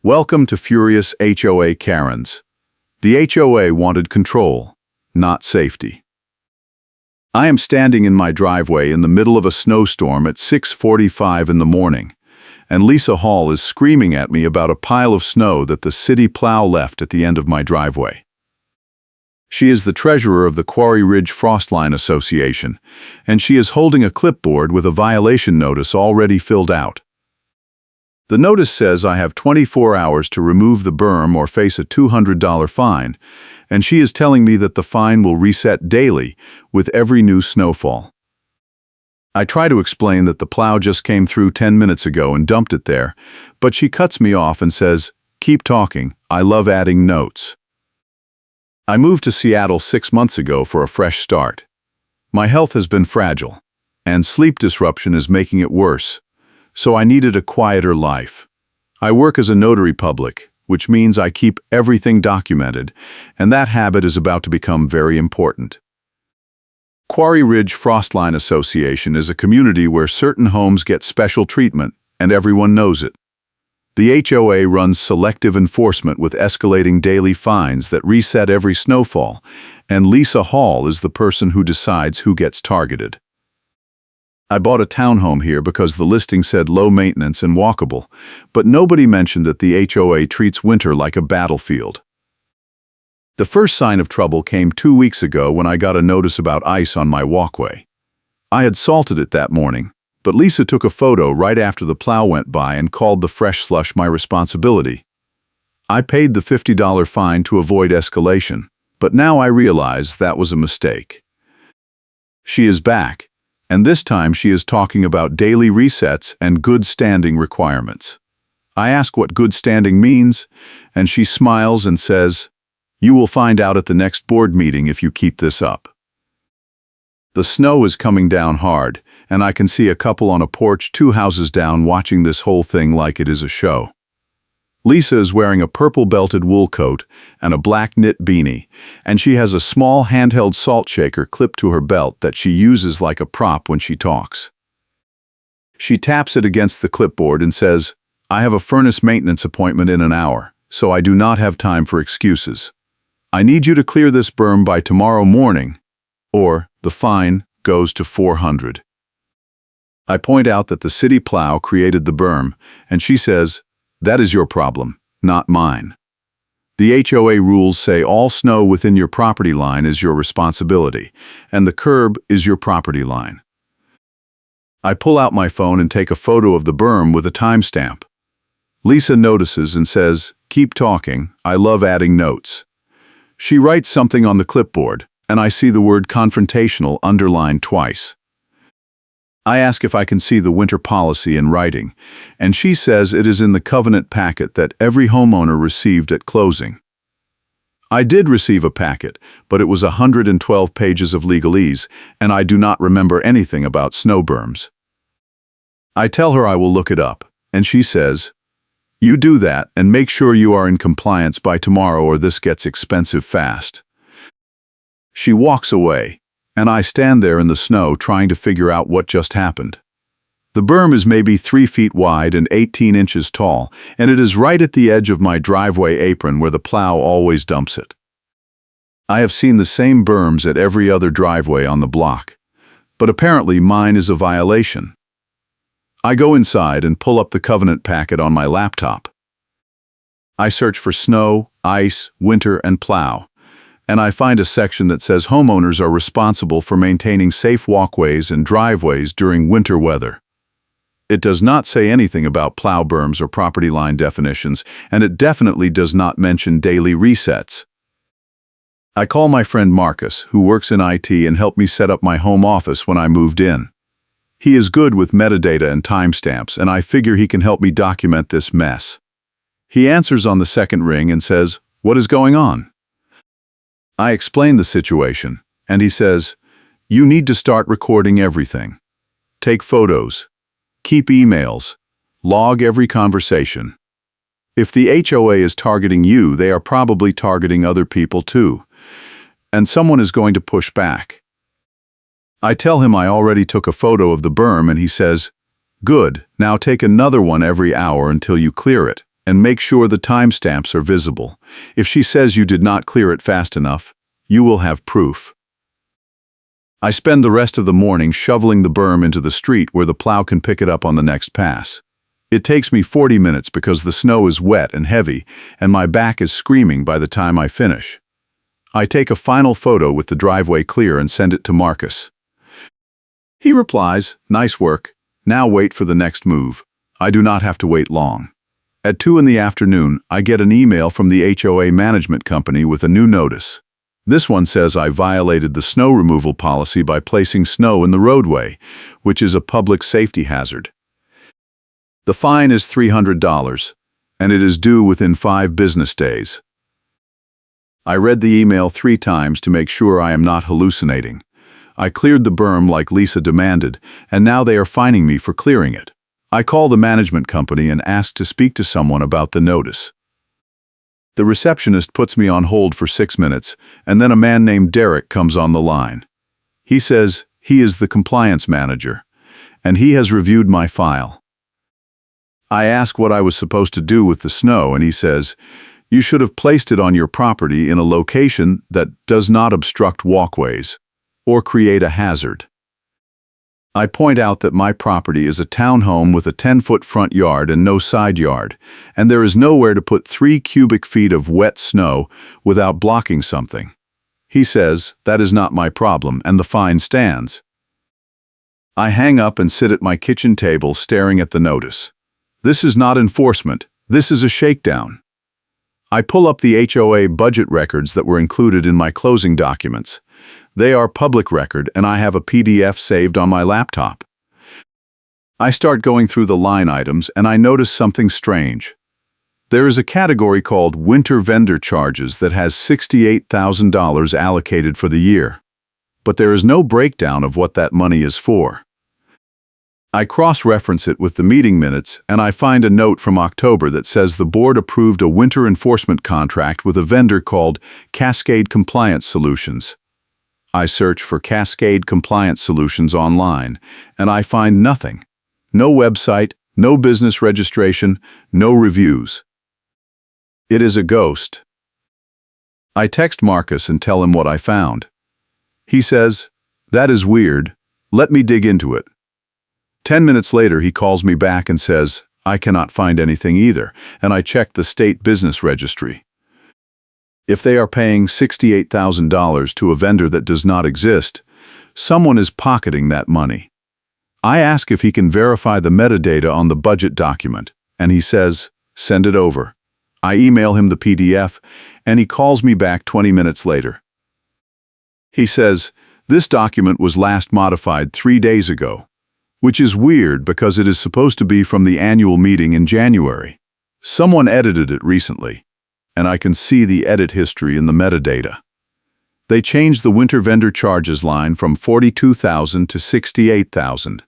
Welcome to Furious HOA Karens. The HOA wanted control, not safety. I am standing in my driveway in the middle of a snowstorm at 6:45 in the morning, and Lisa Hall is screaming at me about a pile of snow that the city plow left at the end of my driveway. She is the treasurer of the Quarry Ridge Frostline Association, and she is holding a clipboard with a violation notice already filled out. The notice says I have 24 hours to remove the berm or face a $200 fine, and she is telling me that the fine will reset daily with every new snowfall. I try to explain that the plow just came through 10 minutes ago and dumped it there, but she cuts me off and says, "Keep talking, I love adding notes." I moved to Seattle 6 months ago for a fresh start. My health has been fragile, and sleep disruption is making it worse. So I needed a quieter life. I work as a notary public, which means I keep everything documented, and that habit is about to become very important. Quarry Ridge Frostline Association is a community where certain homes get special treatment, and everyone knows it. The HOA runs selective enforcement with escalating daily fines that reset every snowfall, and Lisa Hall is the person who decides who gets targeted. I bought a townhome here because the listing said low maintenance and walkable, but nobody mentioned that the HOA treats winter like a battlefield. The first sign of trouble came 2 weeks ago when I got a notice about ice on my walkway. I had salted it that morning, but Lisa took a photo right after the plow went by and called the fresh slush my responsibility. I paid the $50 fine to avoid escalation, but now I realize that was a mistake. She is back. And this time she is talking about daily resets and good standing requirements. I ask what good standing means, and she smiles and says, "You will find out at the next board meeting if you keep this up." The snow is coming down hard, and I can see a couple on a porch 2 houses down watching this whole thing like it is a show. Lisa is wearing a purple belted wool coat and a black knit beanie, and she has a small handheld salt shaker clipped to her belt that she uses like a prop when she talks. She taps it against the clipboard and says, "I have a furnace maintenance appointment in an hour, so I do not have time for excuses. I need you to clear this berm by tomorrow morning, or the fine goes to $400. I point out that the city plow created the berm, and she says, "That is your problem, not mine. The HOA rules say all snow within your property line is your responsibility, and the curb is your property line." I pull out my phone and take a photo of the berm with a timestamp. Lisa notices and says, "Keep talking, I love adding notes." She writes something on the clipboard, and I see the word confrontational underlined twice. I ask if I can see the winter policy in writing, and she says it is in the covenant packet that every homeowner received at closing. I did receive a packet, but it was 112 pages of legalese, and I do not remember anything about snow berms. I tell her I will look it up, and she says, "You do that and make sure you are in compliance by tomorrow or this gets expensive fast." She walks away, and I stand there in the snow trying to figure out what just happened. The berm is maybe 3 feet wide and 18 inches tall, and it is right at the edge of my driveway apron where the plow always dumps it. I have seen the same berms at every other driveway on the block, but apparently mine is a violation. I go inside and pull up the covenant packet on my laptop. I search for snow, ice, winter, and plow, and I find a section that says homeowners are responsible for maintaining safe walkways and driveways during winter weather. It does not say anything about plow berms or property line definitions, and it definitely does not mention daily resets. I call my friend Marcus, who works in IT and helped me set up my home office when I moved in. He is good with metadata and timestamps, and I figure he can help me document this mess. He answers on the second ring and says, "What is going on?" I explain the situation, and he says, "You need to start recording everything. Take photos. Keep emails. Log every conversation. If the HOA is targeting you, they are probably targeting other people too. And someone is going to push back." I tell him I already took a photo of the berm, and he says, "Good, now take another one every hour until you clear it, and make sure the timestamps are visible. If she says you did not clear it fast enough, you will have proof. I spend the rest of the morning shoveling the berm into the street where the plow can pick it up on the next pass. It takes me 40 minutes because the snow is wet and heavy, and my back is screaming by the time I finish. I take a final photo with the driveway clear and send it to Marcus. He replies, "Nice work. Now wait for the next move." I do not have to wait long. At 2 in the afternoon, I get an email from the HOA management company with a new notice. This one says I violated the snow removal policy by placing snow in the roadway, which is a public safety hazard. The fine is $300, and it is due within 5 business days. I read the email 3 times to make sure I am not hallucinating. I cleared the berm like Lisa demanded, and now they are fining me for clearing it. I call the management company and ask to speak to someone about the notice. The receptionist puts me on hold for 6 minutes, and then a man named Derek comes on the line. He says he is the compliance manager, and he has reviewed my file. I ask what I was supposed to do with the snow, and he says, "You should have placed it on your property in a location that does not obstruct walkways or create a hazard." I point out that my property is a townhome with a 10-foot front yard and no side yard, and there is nowhere to put 3 cubic feet of wet snow without blocking something. He says that is not my problem, and the fine stands. I hang up and sit at my kitchen table staring at the notice. This is not enforcement, this is a shakedown. I pull up the HOA budget records that were included in my closing documents. They are public record, and I have a PDF saved on my laptop. I start going through the line items, and I notice something strange. There is a category called Winter Vendor Charges that has $68,000 allocated for the year. But there is no breakdown of what that money is for. I cross-reference it with the meeting minutes, and I find a note from October that says the board approved a winter enforcement contract with a vendor called Cascade Compliance Solutions. I search for Cascade Compliance Solutions online, and I find nothing. No website, no business registration, no reviews. It is a ghost. I text Marcus and tell him what I found. He says, "That is weird. Let me dig into it." 10 minutes later, he calls me back and says, "I cannot find anything either," and I checked the state business registry. If they are paying $68,000 to a vendor that does not exist, someone is pocketing that money. I ask if he can verify the metadata on the budget document, and he says, "Send it over." I email him the PDF, and he calls me back 20 minutes later. He says, "This document was last modified 3 days ago," which is weird because it is supposed to be from the annual meeting in January. Someone edited it recently, and I can see the edit history in the metadata. They changed the winter vendor charges line from $42,000 to $68,000.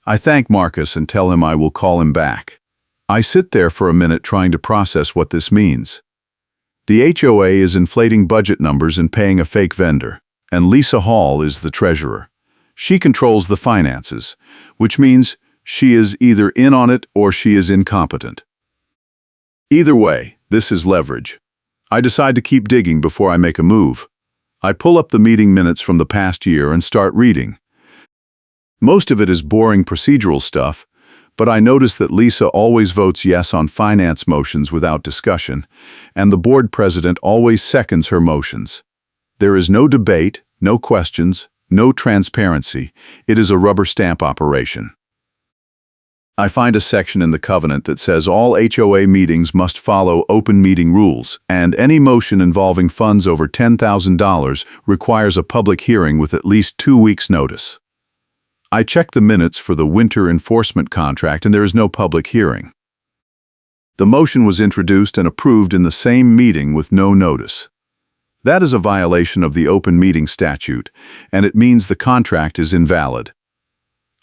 I thank Marcus and tell him I will call him back. I sit there for a minute trying to process what this means. The HOA is inflating budget numbers and paying a fake vendor, and Lisa Hall is the treasurer. She controls the finances, which means she is either in on it or she is incompetent. Either way, this is leverage. I decide to keep digging before I make a move. I pull up the meeting minutes from the past year and start reading. Most of it is boring procedural stuff, but I notice that Lisa always votes yes on finance motions without discussion, and the board president always seconds her motions. There is no debate, no questions, no transparency. It is a rubber stamp operation. I find a section in the covenant that says all HOA meetings must follow open meeting rules, and any motion involving funds over $10,000 requires a public hearing with at least 2 weeks' notice. I check the minutes for the winter enforcement contract, and there is no public hearing. The motion was introduced and approved in the same meeting with no notice. That is a violation of the open meeting statute, and it means the contract is invalid.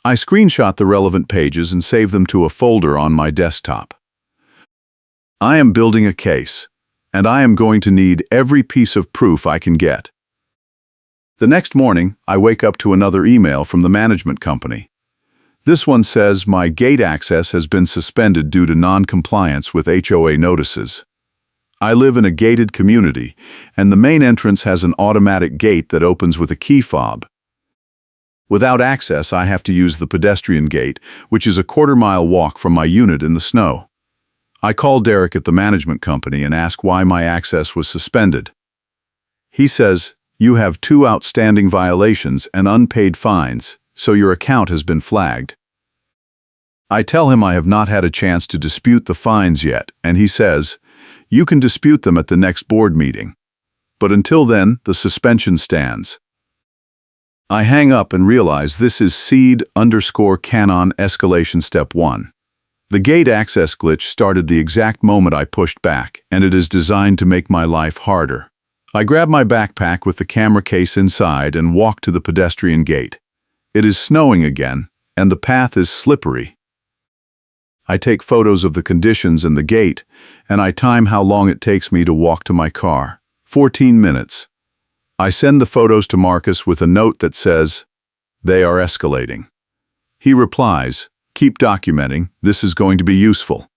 I screenshot the relevant pages and save them to a folder on my desktop. I am building a case, and I am going to need every piece of proof I can get. The next morning, I wake up to another email from the management company. This one says my gate access has been suspended due to non-compliance with HOA notices. I live in a gated community, and the main entrance has an automatic gate that opens with a key fob. Without access, I have to use the pedestrian gate, which is a quarter-mile walk from my unit in the snow. I call Derek at the management company and ask why my access was suspended. He says, "You have 2 outstanding violations and unpaid fines, so your account has been flagged." I tell him I have not had a chance to dispute the fines yet, and he says, "You can dispute them at the next board meeting. But until then, the suspension stands." I hang up and realize this is seed_canon escalation step 1. The gate access glitch started the exact moment I pushed back, and it is designed to make my life harder. I grab my backpack with the camera case inside and walk to the pedestrian gate. It is snowing again, and the path is slippery. I take photos of the conditions and the gate, and I time how long it takes me to walk to my car. 14 minutes. I send the photos to Marcus with a note that says, "They are escalating." He replies, "Keep documenting, this is going to be useful."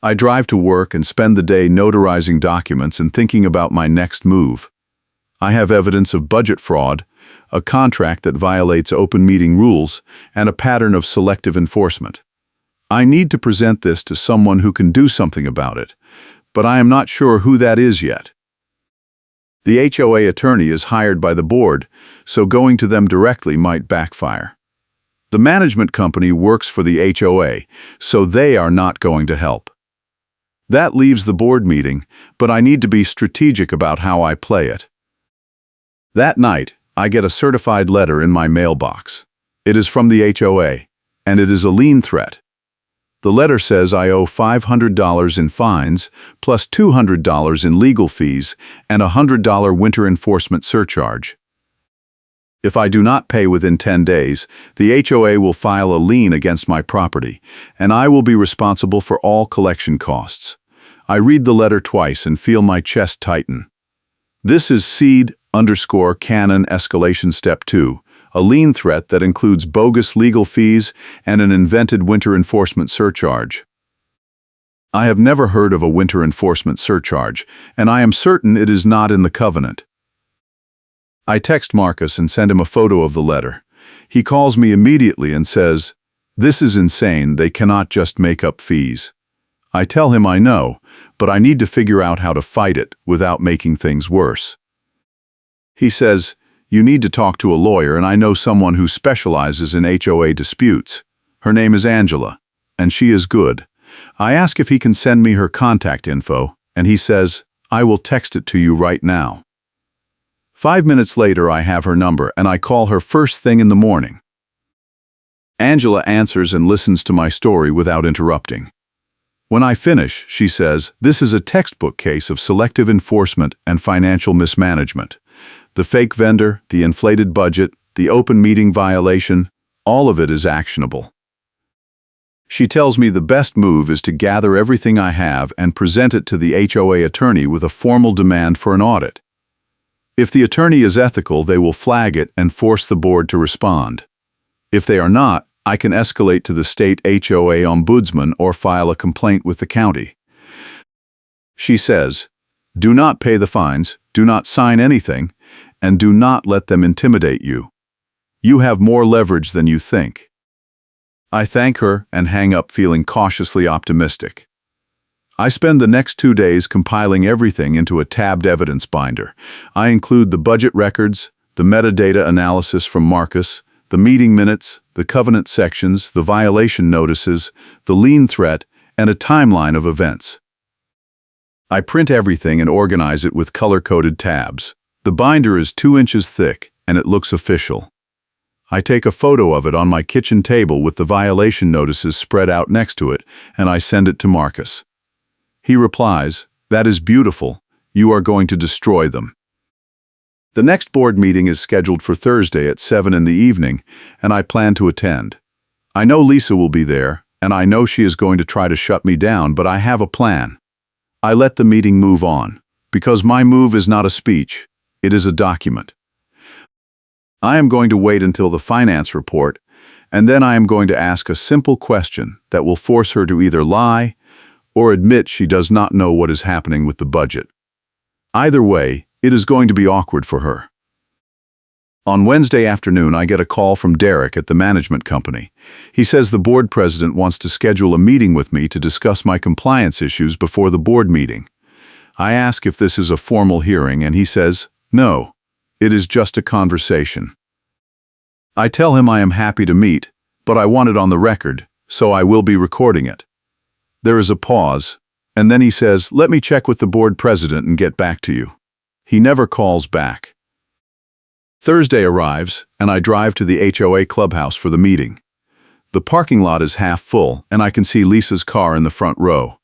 I drive to work and spend the day notarizing documents and thinking about my next move. I have evidence of budget fraud, a contract that violates open meeting rules, and a pattern of selective enforcement. I need to present this to someone who can do something about it, but I am not sure who that is yet. The HOA attorney is hired by the board, so going to them directly might backfire. The management company works for the HOA, so they are not going to help. That leaves the board meeting, but I need to be strategic about how I play it. That night, I get a certified letter in my mailbox. It is from the HOA, and it is a lien threat. The letter says I owe $500 in fines, plus $200 in legal fees, and a $100 winter enforcement surcharge. If I do not pay within 10 days, the HOA will file a lien against my property, and I will be responsible for all collection costs. I read the letter twice and feel my chest tighten. This is seed_canon escalation step 2, a lien threat that includes bogus legal fees and an invented winter enforcement surcharge. I have never heard of a winter enforcement surcharge, and I am certain it is not in the covenant. I text Marcus and send him a photo of the letter. He calls me immediately and says, "This is insane, they cannot just make up fees." I tell him I know, but I need to figure out how to fight it without making things worse. He says, "You need to talk to a lawyer, and I know someone who specializes in HOA disputes. Her name is Angela, and she is good." I ask if he can send me her contact info, and he says, "I will text it to you right now." 5 minutes later, I have her number, and I call her first thing in the morning. Angela answers and listens to my story without interrupting. When I finish, she says, "This is a textbook case of selective enforcement and financial mismanagement. The fake vendor, the inflated budget, the open meeting violation, all of it is actionable." She tells me the best move is to gather everything I have and present it to the HOA attorney with a formal demand for an audit. If the attorney is ethical, they will flag it and force the board to respond. If they are not, I can escalate to the state HOA ombudsman or file a complaint with the county. She says, "Do not pay the fines, do not sign anything, and do not let them intimidate you. You have more leverage than you think." I thank her and hang up feeling cautiously optimistic. I spend the next 2 days compiling everything into a tabbed evidence binder. I include the budget records, the metadata analysis from Marcus, the meeting minutes, the covenant sections, the violation notices, the lien threat, and a timeline of events. I print everything and organize it with color-coded tabs. The binder is 2 inches thick, and it looks official. I take a photo of it on my kitchen table with the violation notices spread out next to it, and I send it to Marcus. He replies, "That is beautiful. You are going to destroy them." The next board meeting is scheduled for Thursday at 7 in the evening, and I plan to attend. I know Lisa will be there, and I know she is going to try to shut me down, but I have a plan. I let the meeting move on, because my move is not a speech, it is a document. I am going to wait until the finance report, and then I am going to ask a simple question that will force her to either lie or admit she does not know what is happening with the budget. Either way, it is going to be awkward for her. On Wednesday afternoon, I get a call from Derek at the management company. He says the board president wants to schedule a meeting with me to discuss my compliance issues before the board meeting. I ask if this is a formal hearing, and he says, no, it is just a conversation. I tell him I am happy to meet, but I want it on the record, so I will be recording it. There is a pause, and then he says, let me check with the board president and get back to you. He never calls back. Thursday arrives, and I drive to the HOA clubhouse for the meeting. The parking lot is half full, and I can see Lisa's car in the front row.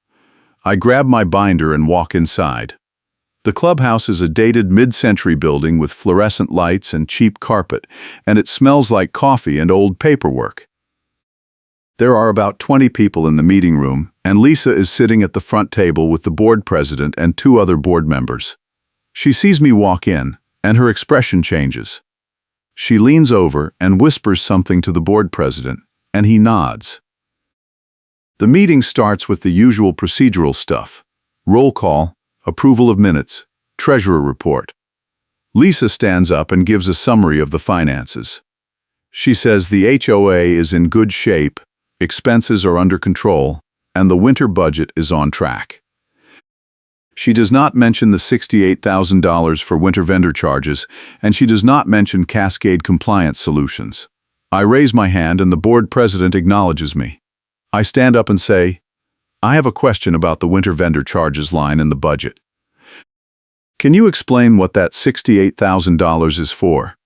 I grab my binder and walk inside. The clubhouse is a dated mid-century building with fluorescent lights and cheap carpet, and it smells like coffee and old paperwork. There are about 20 people in the meeting room, and Lisa is sitting at the front table with the board president and 2 other board members. She sees me walk in, and her expression changes. She leans over and whispers something to the board president, and he nods. The meeting starts with the usual procedural stuff: roll call, approval of minutes, treasurer report. Lisa stands up and gives a summary of the finances. She says the HOA is in good shape, expenses are under control, and the winter budget is on track. She does not mention the $68,000 for winter vendor charges, and she does not mention Cascade compliance solutions. I raise my hand and the board president acknowledges me. I stand up and say, I have a question about the winter vendor charges line in the budget. Can you explain what that $68,000 is for?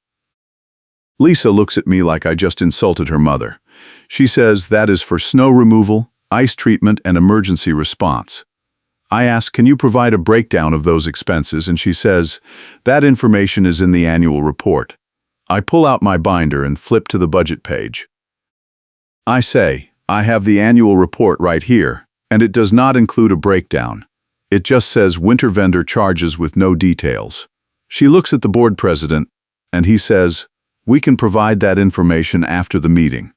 Lisa looks at me like I just insulted her mother. She says that is for snow removal, ice treatment, and emergency response. I ask, can you provide a breakdown of those expenses? And she says, that information is in the annual report. I pull out my binder and flip to the budget page. I say, I have the annual report right here, and it does not include a breakdown. It just says winter vendor charges with no details. She looks at the board president, and he says, we can provide that information after the meeting.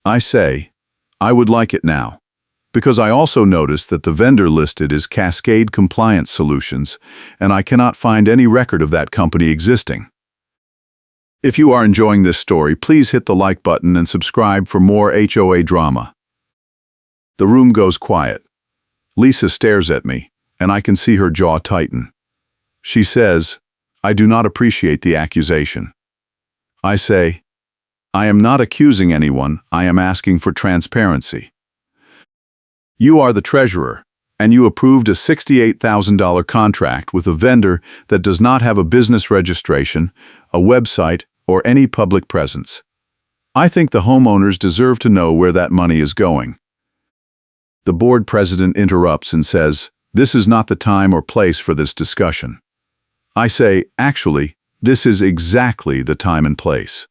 I say, I would like it now, because I also noticed that the vendor listed is Cascade Compliance Solutions, and I cannot find any record of that company existing. If you are enjoying this story, please hit the like button and subscribe for more HOA drama. The room goes quiet. Lisa stares at me, and I can see her jaw tighten. She says, I do not appreciate the accusation. I say, I am not accusing anyone, I am asking for transparency. You are the treasurer, and you approved a $68,000 contract with a vendor that does not have a business registration, a website, or any public presence. I think the homeowners deserve to know where that money is going. The board president interrupts and says, this is not the time or place for this discussion. I say, actually, this is exactly the time and place.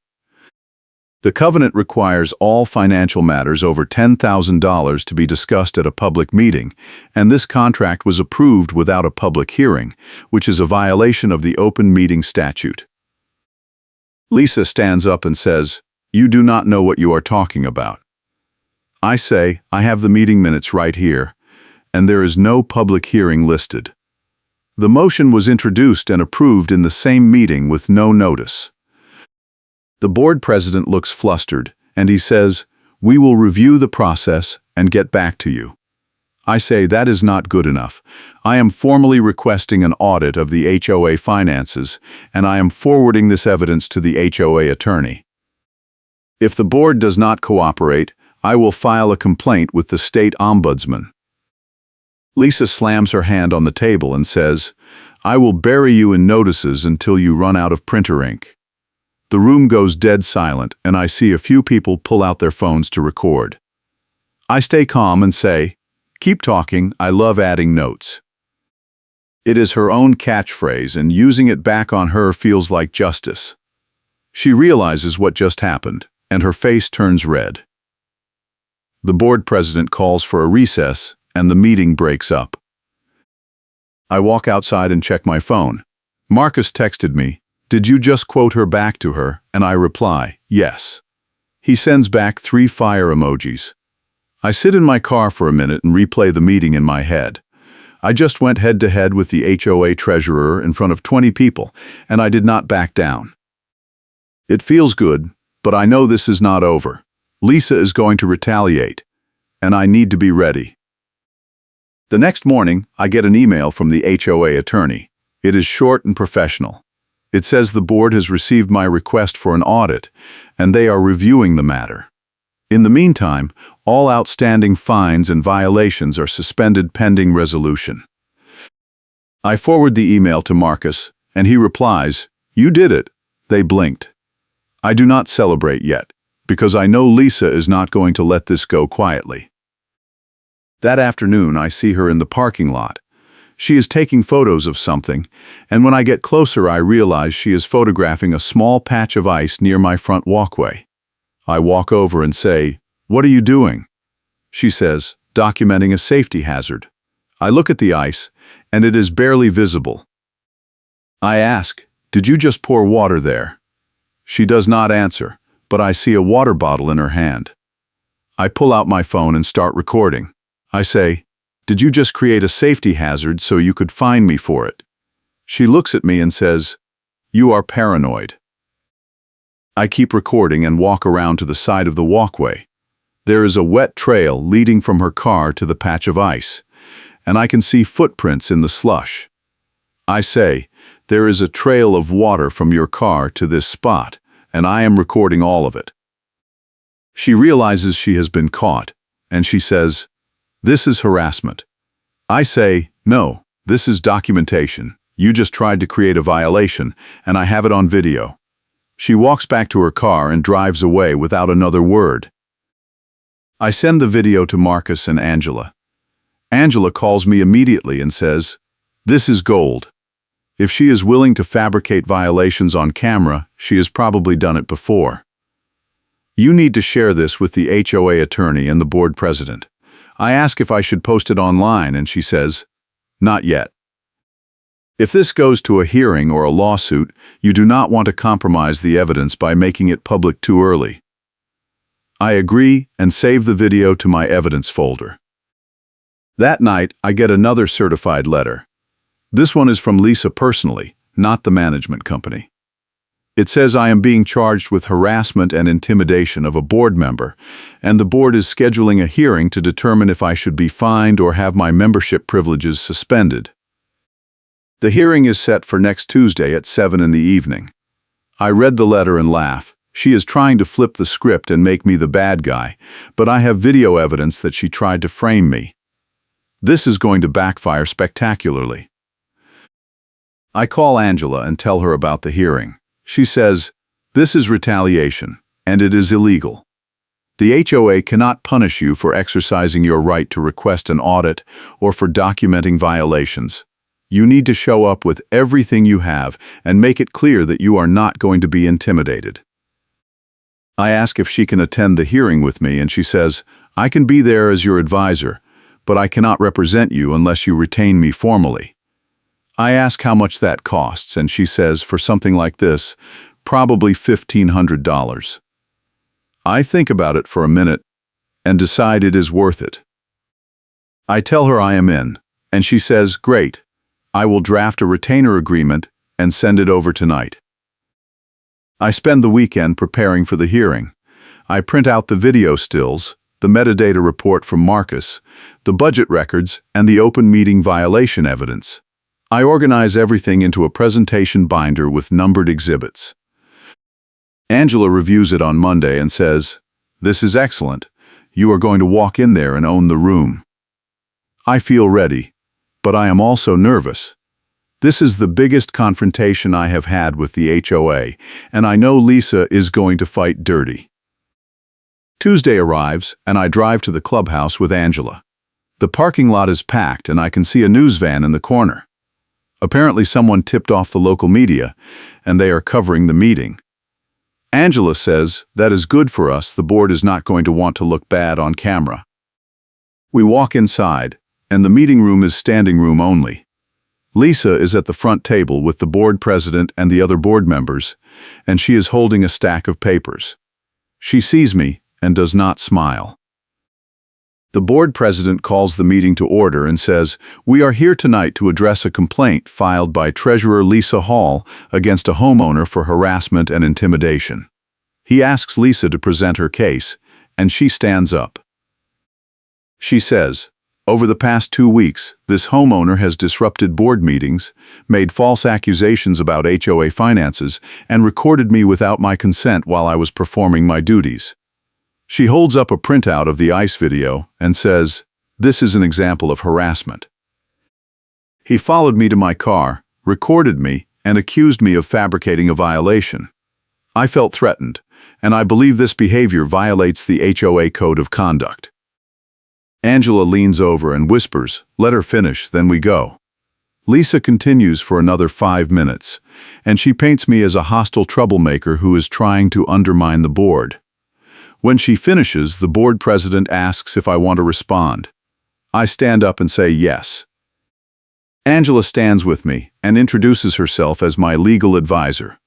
The covenant requires all financial matters over $10,000 to be discussed at a public meeting, and this contract was approved without a public hearing, which is a violation of the open meeting statute. Lisa stands up and says, you do not know what you are talking about. I say, I have the meeting minutes right here, and there is no public hearing listed. The motion was introduced and approved in the same meeting with no notice. The board president looks flustered, and he says, we will review the process and get back to you. I say that is not good enough. I am formally requesting an audit of the HOA finances, and I am forwarding this evidence to the HOA attorney. If the board does not cooperate, I will file a complaint with the state ombudsman. Lisa slams her hand on the table and says, I will bury you in notices until you run out of printer ink. The room goes dead silent, and I see a few people pull out their phones to record. I stay calm and say, keep talking, I love adding notes. It is her own catchphrase, and using it back on her feels like justice. She realizes what just happened, and her face turns red. The board president calls for a recess, and the meeting breaks up. I walk outside and check my phone. Marcus texted me, did you just quote her back to her? And I reply, yes. He sends back 3 fire emojis. I sit in my car for a minute and replay the meeting in my head. I just went head-to-head with the HOA treasurer in front of 20 people, and I did not back down. It feels good, but I know this is not over. Lisa is going to retaliate, and I need to be ready. The next morning, I get an email from the HOA attorney. It is short and professional. It says the board has received my request for an audit, and they are reviewing the matter. In the meantime, all outstanding fines and violations are suspended pending resolution. I forward the email to Marcus, and he replies, "You did it." They blinked. I do not celebrate yet, because I know Lisa is not going to let this go quietly. That afternoon, I see her in the parking lot. She is taking photos of something, and when I get closer, I realize she is photographing a small patch of ice near my front walkway. I walk over and say, "What are you doing?" She says, "Documenting a safety hazard." I look at the ice, and it is barely visible. I ask, "Did you just pour water there?" She does not answer, but I see a water bottle in her hand. I pull out my phone and start recording. I say, "Did you just create a safety hazard so you could fine me for it?" She looks at me and says, "You are paranoid." I keep recording and walk around to the side of the walkway. There is a wet trail leading from her car to the patch of ice, and I can see footprints in the slush. I say, "There is a trail of water from your car to this spot, and I am recording all of it." She realizes she has been caught, and she says, "This is harassment." I say, "No, this is documentation. You just tried to create a violation, and I have it on video." She walks back to her car and drives away without another word. I send the video to Marcus and Angela. Angela calls me immediately and says, "This is gold. If she is willing to fabricate violations on camera, she has probably done it before. You need to share this with the HOA attorney and the board president." I ask if I should post it online, and she says, "Not yet." If this goes to a hearing or a lawsuit, you do not want to compromise the evidence by making it public too early. I agree and save the video to my evidence folder. That night, I get another certified letter. This one is from Lisa personally, not the management company. It says I am being charged with harassment and intimidation of a board member, and the board is scheduling a hearing to determine if I should be fined or have my membership privileges suspended. The hearing is set for next Tuesday at 7 in the evening. I read the letter and laugh. She is trying to flip the script and make me the bad guy, but I have video evidence that she tried to frame me. This is going to backfire spectacularly. I call Angela and tell her about the hearing. She says, "This is retaliation, and it is illegal. The HOA cannot punish you for exercising your right to request an audit or for documenting violations. You need to show up with everything you have and make it clear that you are not going to be intimidated." I ask if she can attend the hearing with me, and she says, "I can be there as your advisor, but I cannot represent you unless you retain me formally." I ask how much that costs, and she says, for something like this, probably $1,500. I think about it for a minute and decide it is worth it. I tell her I am in, and she says, "Great, I will draft a retainer agreement and send it over tonight." I spend the weekend preparing for the hearing. I print out the video stills, the metadata report from Marcus, the budget records, and the open meeting violation evidence. I organize everything into a presentation binder with numbered exhibits. Angela reviews it on Monday and says, "This is excellent. You are going to walk in there and own the room." I feel ready, but I am also nervous. This is the biggest confrontation I have had with the HOA, and I know Lisa is going to fight dirty. Tuesday arrives, and I drive to the clubhouse with Angela. The parking lot is packed, and I can see a news van in the corner. Apparently someone tipped off the local media, and they are covering the meeting. Angela says, "That is good for us. The board is not going to want to look bad on camera." We walk inside, and the meeting room is standing room only. Lisa is at the front table with the board president and the other board members, and she is holding a stack of papers. She sees me and does not smile. The board president calls the meeting to order and says, "We are here tonight to address a complaint filed by Treasurer Lisa Hall against a homeowner for harassment and intimidation." He asks Lisa to present her case, and she stands up. She says, "Over the past 2 weeks, this homeowner has disrupted board meetings, made false accusations about HOA finances, and recorded me without my consent while I was performing my duties." She holds up a printout of the ICE video and says, "This is an example of harassment. He followed me to my car, recorded me, and accused me of fabricating a violation. I felt threatened, and I believe this behavior violates the HOA Code of Conduct." Angela leans over and whispers, "Let her finish, then we go." Lisa continues for another 5 minutes, and she paints me as a hostile troublemaker who is trying to undermine the board. When she finishes, the board president asks if I want to respond. I stand up and say yes. Angela stands with me and introduces herself as my legal advisor.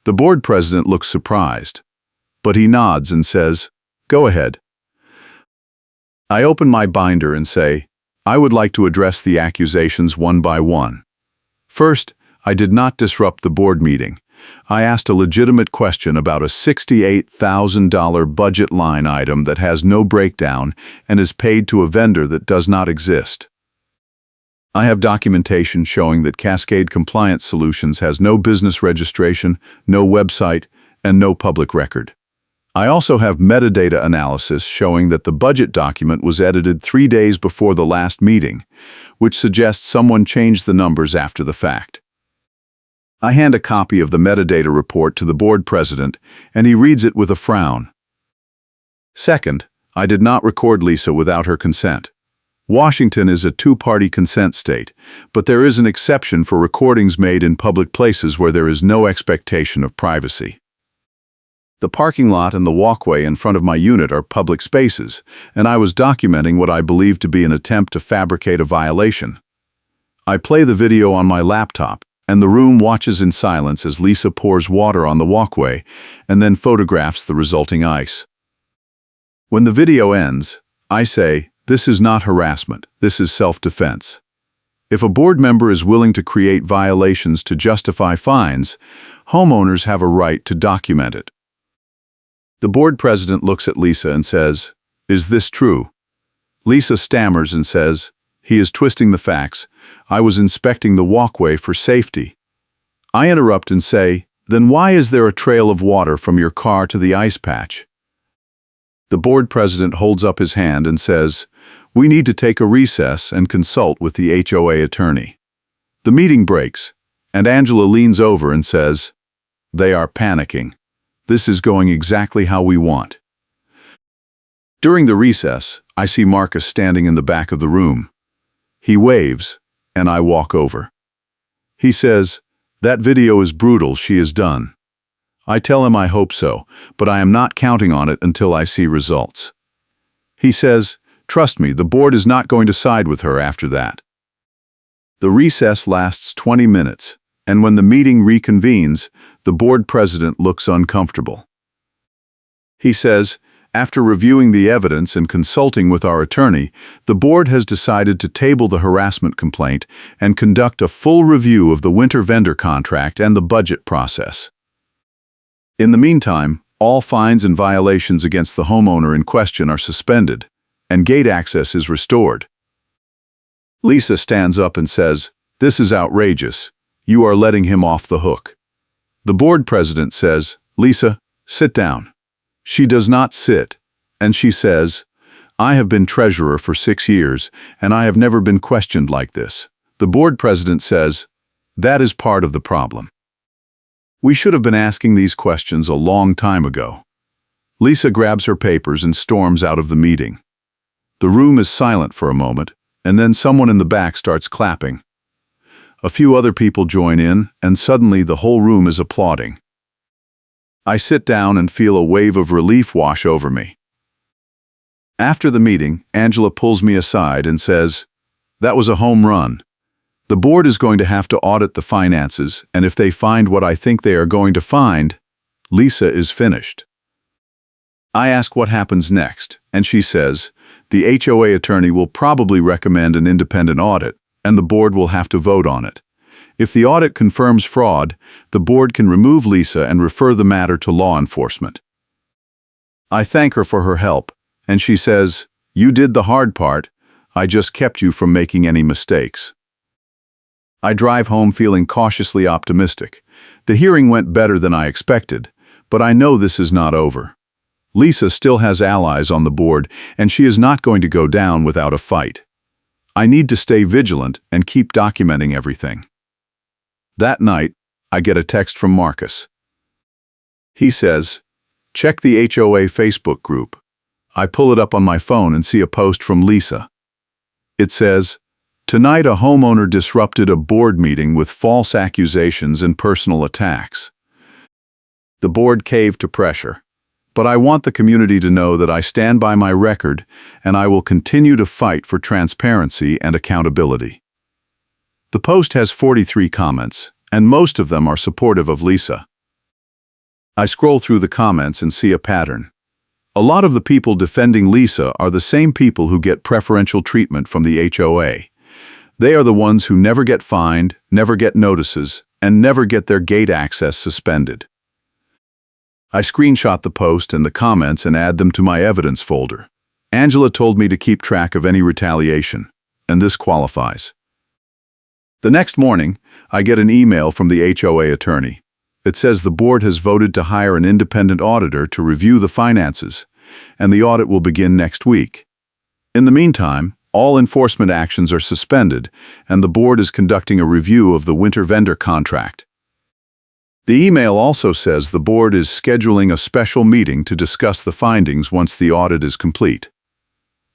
The board president looks surprised, but he nods and says, "Go ahead." I open my binder and say, "I would like to address the accusations one by one. First, I did not disrupt the board meeting. I asked a legitimate question about a $68,000 budget line item that has no breakdown and is paid to a vendor that does not exist. I have documentation showing that Cascade Compliance Solutions has no business registration, no website, and no public record. I also have metadata analysis showing that the budget document was edited 3 days before the last meeting, which suggests someone changed the numbers after the fact." I hand a copy of the metadata report to the board president, and he reads it with a frown. Second, I did not record Lisa without her consent. Washington is a 2-party consent state, but there is an exception for recordings made in public places where there is no expectation of privacy. The parking lot and the walkway in front of my unit are public spaces, and I was documenting what I believe to be an attempt to fabricate a violation. I play the video on my laptop, and the room watches in silence as Lisa pours water on the walkway and then photographs the resulting ice. When the video ends, I say, "This is not harassment, this is self-defense." If a board member is willing to create violations to justify fines, homeowners have a right to document it. The board president looks at Lisa and says, "Is this true?" Lisa stammers and says, "He is twisting the facts. I was inspecting the walkway for safety." I interrupt and say, "Then why is there a trail of water from your car to the ice patch?" The board president holds up his hand and says, "We need to take a recess and consult with the HOA attorney." The meeting breaks, and Angela leans over and says, "They are panicking. This is going exactly how we want." During the recess, I see Marcus standing in the back of the room. He waves, and I walk over. He says, "That video is brutal, she is done." I tell him I hope so, but I am not counting on it until I see results. He says, "Trust me, the board is not going to side with her after that." The recess lasts 20 minutes, and when the meeting reconvenes, the board president looks uncomfortable. He says, "After reviewing the evidence and consulting with our attorney, the board has decided to table the harassment complaint and conduct a full review of the winter vendor contract and the budget process. In the meantime, all fines and violations against the homeowner in question are suspended, and gate access is restored." Lisa stands up and says, "This is outrageous. You are letting him off the hook." The board president says, "Lisa, sit down." She does not sit, and she says, "I have been treasurer for 6 years, and I have never been questioned like this." The board president says, "That is part of the problem. We should have been asking these questions a long time ago." Lisa grabs her papers and storms out of the meeting. The room is silent for a moment, and then someone in the back starts clapping. A few other people join in, and suddenly the whole room is applauding. I sit down and feel a wave of relief wash over me. After the meeting, Angela pulls me aside and says, "That was a home run. The board is going to have to audit the finances, and if they find what I think they are going to find, Lisa is finished." I ask what happens next, and she says, the HOA attorney will probably recommend an independent audit, and the board will have to vote on it. If the audit confirms fraud, the board can remove Lisa and refer the matter to law enforcement. I thank her for her help, and she says, "You did the hard part. I just kept you from making any mistakes." I drive home feeling cautiously optimistic. The hearing went better than I expected, but I know this is not over. Lisa still has allies on the board, and she is not going to go down without a fight. I need to stay vigilant and keep documenting everything. That night, I get a text from Marcus. He says, "Check the HOA Facebook group." I pull it up on my phone and see a post from Lisa. It says, "Tonight a homeowner disrupted a board meeting with false accusations and personal attacks. The board caved to pressure, but I want the community to know that I stand by my record and I will continue to fight for transparency and accountability." The post has 43 comments, and most of them are supportive of Lisa. I scroll through the comments and see a pattern. A lot of the people defending Lisa are the same people who get preferential treatment from the HOA. They are the ones who never get fined, never get notices, and never get their gate access suspended. I screenshot the post and the comments and add them to my evidence folder. Angela told me to keep track of any retaliation, and this qualifies. The next morning, I get an email from the HOA attorney. It says the board has voted to hire an independent auditor to review the finances, and the audit will begin next week. In the meantime, all enforcement actions are suspended, and the board is conducting a review of the winter vendor contract. The email also says the board is scheduling a special meeting to discuss the findings once the audit is complete.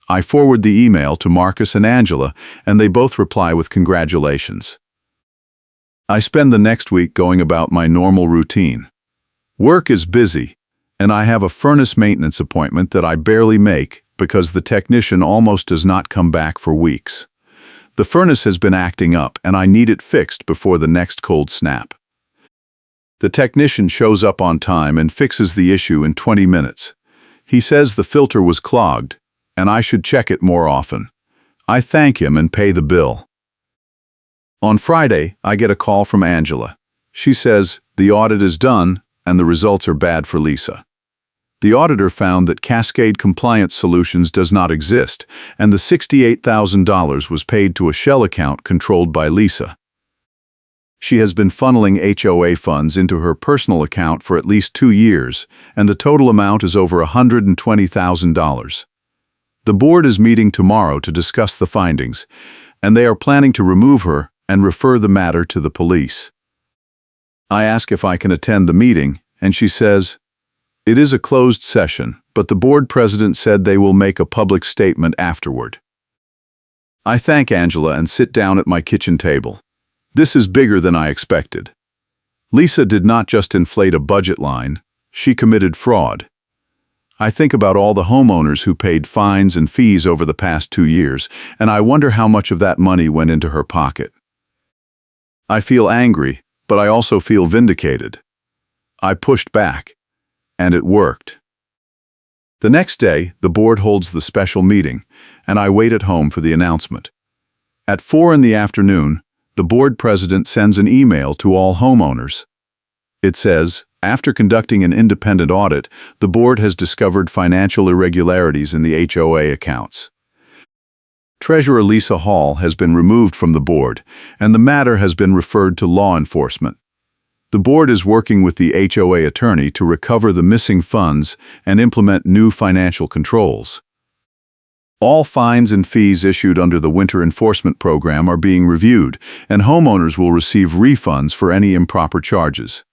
I forward the email to Marcus and Angela, and they both reply with congratulations. I spend the next week going about my normal routine. Work is busy, and I have a furnace maintenance appointment that I barely make because the technician almost does not come back for weeks. The furnace has been acting up, and I need it fixed before the next cold snap. The technician shows up on time and fixes the issue in 20 minutes. He says the filter was clogged, and I should check it more often. I thank him and pay the bill. On Friday, I get a call from Angela. She says the audit is done and the results are bad for Lisa. The auditor found that Cascade Compliance Solutions does not exist, and the $68,000 was paid to a shell account controlled by Lisa. She has been funneling HOA funds into her personal account for at least 2 years, and the total amount is over $120,000. The board is meeting tomorrow to discuss the findings, and they are planning to remove her and refer the matter to the police. I ask if I can attend the meeting, and she says, "It is a closed session, but the board president said they will make a public statement afterward." I thank Angela and sit down at my kitchen table. This is bigger than I expected. Lisa did not just inflate a budget line, she committed fraud. I think about all the homeowners who paid fines and fees over the past 2 years, and I wonder how much of that money went into her pocket. I feel angry, but I also feel vindicated. I pushed back, and it worked. The next day, the board holds the special meeting, and I wait at home for the announcement. At 4 in the afternoon, the board president sends an email to all homeowners. It says, after conducting an independent audit, the board has discovered financial irregularities in the HOA accounts. Treasurer Lisa Hall has been removed from the board, and the matter has been referred to law enforcement. The board is working with the HOA attorney to recover the missing funds and implement new financial controls. All fines and fees issued under the winter enforcement program are being reviewed, and homeowners will receive refunds for any improper charges.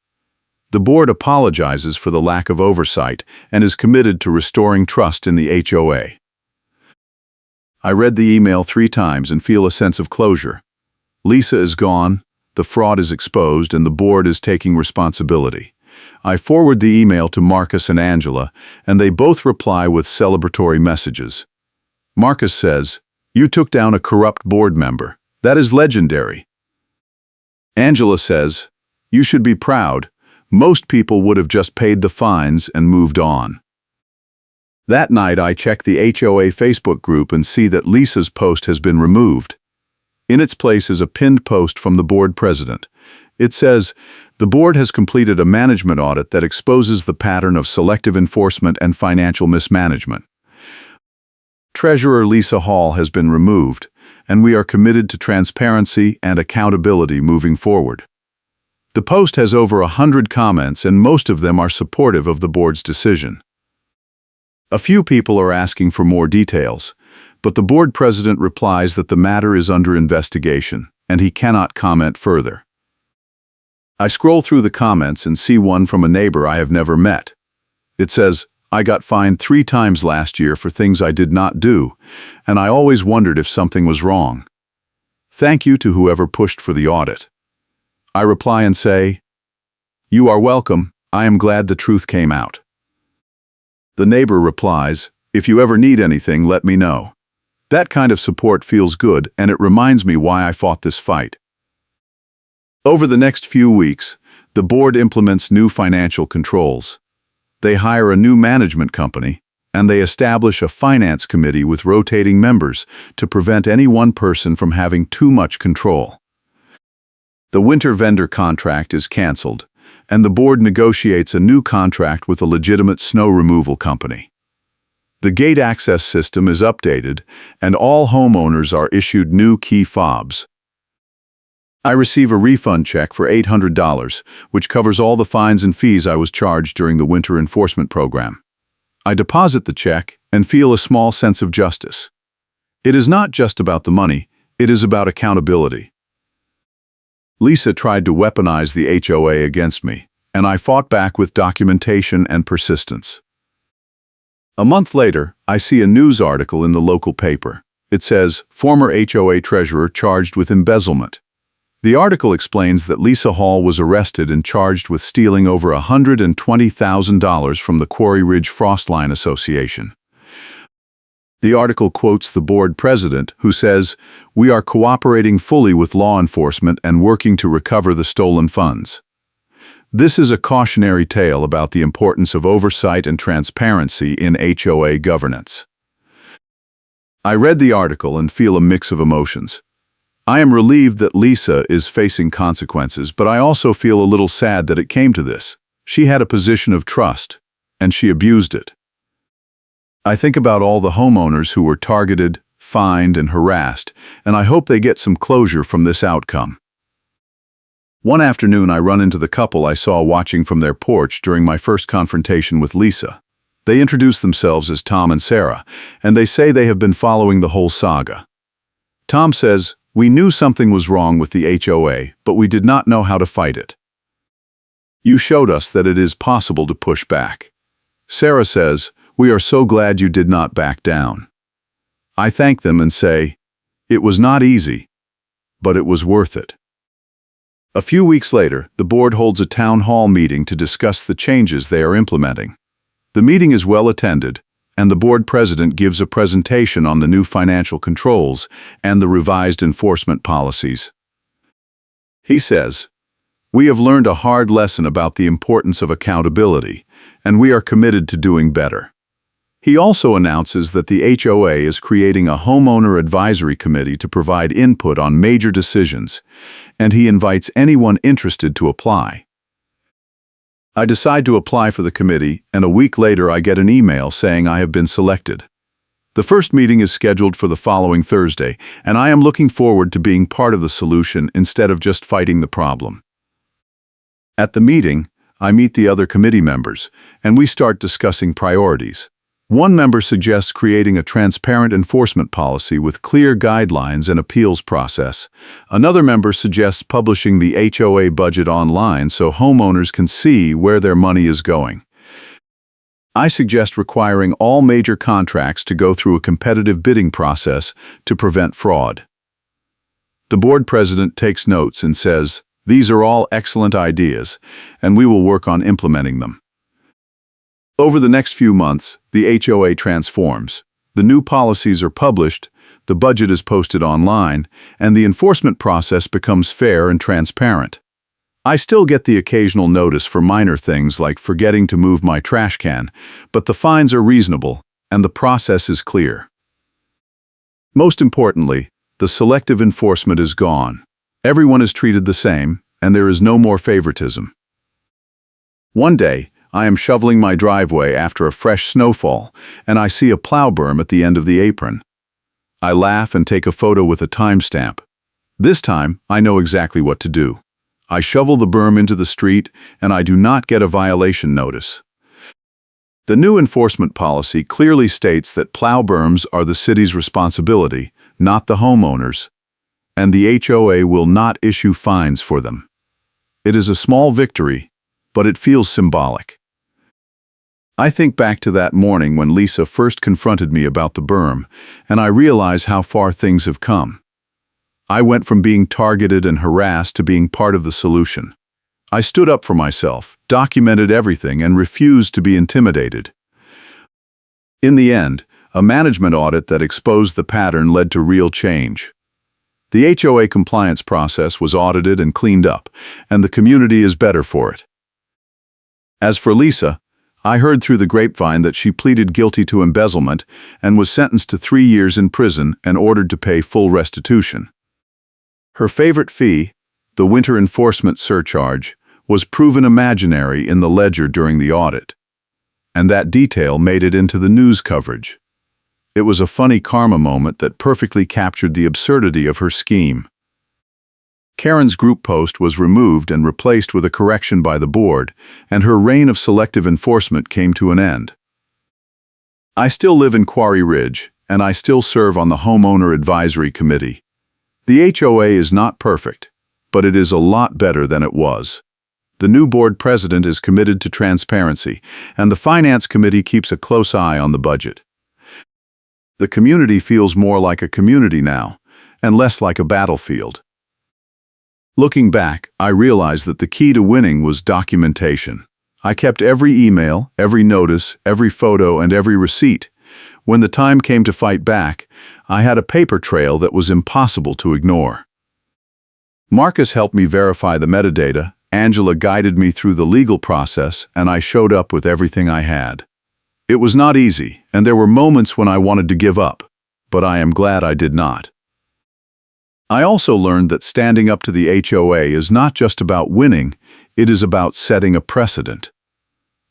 The board apologizes for the lack of oversight and is committed to restoring trust in the HOA. I read the email 3 times and feel a sense of closure. Lisa is gone, the fraud is exposed, and the board is taking responsibility. I forward the email to Marcus and Angela, and they both reply with celebratory messages. Marcus says, "You took down a corrupt board member. That is legendary." Angela says, "You should be proud. Most people would have just paid the fines and moved on." That night, I check the HOA Facebook group and see that Lisa's post has been removed. In its place is a pinned post from the board president. It says, "The board has completed a management audit that exposes the pattern of selective enforcement and financial mismanagement. Treasurer Lisa Hall has been removed, and we are committed to transparency and accountability moving forward." The post has over 100 comments, and most of them are supportive of the board's decision. A few people are asking for more details, but the board president replies that the matter is under investigation, and he cannot comment further. I scroll through the comments and see one from a neighbor I have never met. It says, "I got fined 3 times last year for things I did not do, and I always wondered if something was wrong. Thank you to whoever pushed for the audit." I reply and say, "You are welcome. I am glad the truth came out." The neighbor replies, "If you ever need anything, let me know." That kind of support feels good, and it reminds me why I fought this fight. Over the next few weeks, the board implements new financial controls. They hire a new management company, and they establish a finance committee with rotating members to prevent any one person from having too much control. The winter vendor contract is canceled, and the board negotiates a new contract with a legitimate snow removal company. The gate access system is updated, and all homeowners are issued new key fobs. I receive a refund check for $800, which covers all the fines and fees I was charged during the winter enforcement program. I deposit the check and feel a small sense of justice. It is not just about the money, it is about accountability. Lisa tried to weaponize the HOA against me, and I fought back with documentation and persistence. A month later, I see a news article in the local paper. It says, "Former HOA treasurer charged with embezzlement." The article explains that Lisa Hall was arrested and charged with stealing over $120,000 from the Quarry Ridge Frostline Association. The article quotes the board president, who says, "We are cooperating fully with law enforcement and working to recover the stolen funds." This is a cautionary tale about the importance of oversight and transparency in HOA governance. I read the article and feel a mix of emotions. I am relieved that Lisa is facing consequences, but I also feel a little sad that it came to this. She had a position of trust, and she abused it. I think about all the homeowners who were targeted, fined, and harassed, and I hope they get some closure from this outcome. One afternoon, I run into the couple I saw watching from their porch during my first confrontation with Lisa. They introduce themselves as Tom and Sarah, and they say they have been following the whole saga. Tom says, "We knew something was wrong with the HOA, but we did not know how to fight it. You showed us that it is possible to push back." Sarah says, "We are so glad you did not back down." I thank them and say, "It was not easy, but it was worth it." A few weeks later, the board holds a town hall meeting to discuss the changes they are implementing. The meeting is well attended, and the board president gives a presentation on the new financial controls and the revised enforcement policies. He says, "We have learned a hard lesson about the importance of accountability, and we are committed to doing better." He also announces that the HOA is creating a homeowner advisory committee to provide input on major decisions, and he invites anyone interested to apply. I decide to apply for the committee, and a week later I get an email saying I have been selected. The first meeting is scheduled for the following Thursday, and I am looking forward to being part of the solution instead of just fighting the problem. At the meeting, I meet the other committee members, and we start discussing priorities. One member suggests creating a transparent enforcement policy with clear guidelines and appeals process. Another member suggests publishing the HOA budget online so homeowners can see where their money is going. I suggest requiring all major contracts to go through a competitive bidding process to prevent fraud. The board president takes notes and says, "These are all excellent ideas, and we will work on implementing them." Over the next few months, the HOA transforms. The new policies are published, the budget is posted online, and the enforcement process becomes fair and transparent. I still get the occasional notice for minor things like forgetting to move my trash can, but the fines are reasonable, and the process is clear. Most importantly, the selective enforcement is gone. Everyone is treated the same, and there is no more favoritism. One day, I am shoveling my driveway after a fresh snowfall, and I see a plow berm at the end of the apron. I laugh and take a photo with a timestamp. This time, I know exactly what to do. I shovel the berm into the street, and I do not get a violation notice. The new enforcement policy clearly states that plow berms are the city's responsibility, not the homeowners, and the HOA will not issue fines for them. It is a small victory, but it feels symbolic. I think back to that morning when Lisa first confronted me about the berm, and I realize how far things have come. I went from being targeted and harassed to being part of the solution. I stood up for myself, documented everything, and refused to be intimidated. In the end, a management audit that exposed the pattern led to real change. The HOA compliance process was audited and cleaned up, and the community is better for it. As for Lisa, I heard through the grapevine that she pleaded guilty to embezzlement and was sentenced to 3 years in prison and ordered to pay full restitution. Her favorite fee, the winter enforcement surcharge, was proven imaginary in the ledger during the audit. And that detail made it into the news coverage. It was a funny karma moment that perfectly captured the absurdity of her scheme. Karen's group post was removed and replaced with a correction by the board, and her reign of selective enforcement came to an end. I still live in Quarry Ridge, and I still serve on the Homeowner Advisory Committee. The HOA is not perfect, but it is a lot better than it was. The new board president is committed to transparency, and the finance committee keeps a close eye on the budget. The community feels more like a community now, and less like a battlefield. Looking back, I realized that the key to winning was documentation. I kept every email, every notice, every photo, and every receipt. When the time came to fight back, I had a paper trail that was impossible to ignore. Marcus helped me verify the metadata, Angela guided me through the legal process, and I showed up with everything I had. It was not easy, and there were moments when I wanted to give up, but I am glad I did not. I also learned that standing up to the HOA is not just about winning, it is about setting a precedent.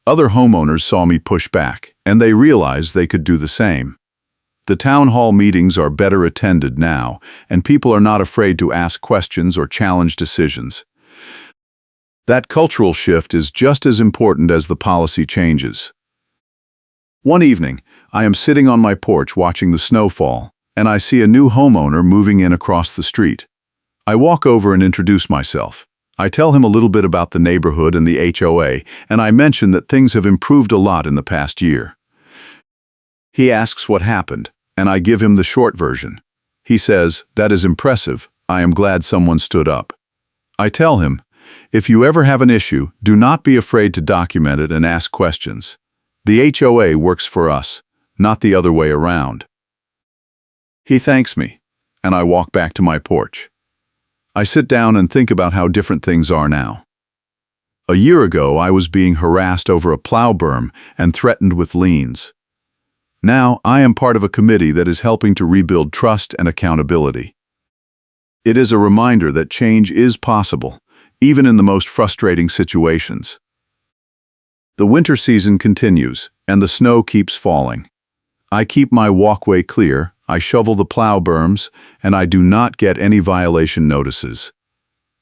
Other homeowners saw me push back, and they realized they could do the same. The town hall meetings are better attended now, and people are not afraid to ask questions or challenge decisions. That cultural shift is just as important as the policy changes. One evening, I am sitting on my porch watching the snow fall, and I see a new homeowner moving in across the street. I walk over and introduce myself. I tell him a little bit about the neighborhood and the HOA, and I mention that things have improved a lot in the past year. He asks what happened, and I give him the short version. He says, "That is impressive. I am glad someone stood up." I tell him, "If you ever have an issue, do not be afraid to document it and ask questions. The HOA works for us, not the other way around." He thanks me, and I walk back to my porch. I sit down and think about how different things are now. A year ago, I was being harassed over a plow berm and threatened with liens. Now, I am part of a committee that is helping to rebuild trust and accountability. It is a reminder that change is possible, even in the most frustrating situations. The winter season continues, and the snow keeps falling. I keep my walkway clear, I shovel the plow berms, and I do not get any violation notices.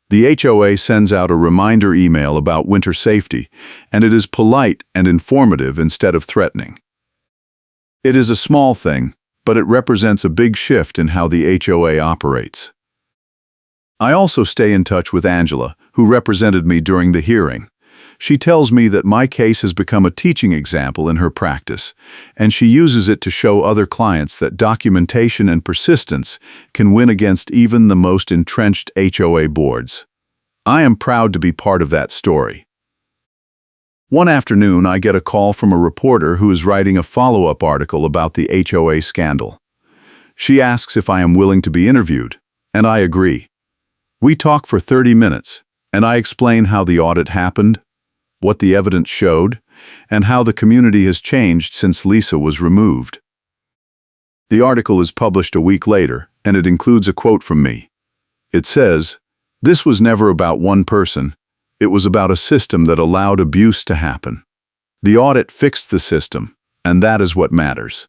The HOA sends out a reminder email about winter safety, and it is polite and informative instead of threatening. It is a small thing, but it represents a big shift in how the HOA operates. I also stay in touch with Angela, who represented me during the hearing. She tells me that my case has become a teaching example in her practice, and she uses it to show other clients that documentation and persistence can win against even the most entrenched HOA boards. I am proud to be part of that story. One afternoon, I get a call from a reporter who is writing a follow-up article about the HOA scandal. She asks if I am willing to be interviewed, and I agree. We talk for 30 minutes, and I explain how the audit happened, what the evidence showed, and how the community has changed since Lisa was removed. The article is published a week later, and it includes a quote from me. It says, "This was never about one person. It was about a system that allowed abuse to happen. The audit fixed the system, and that is what matters."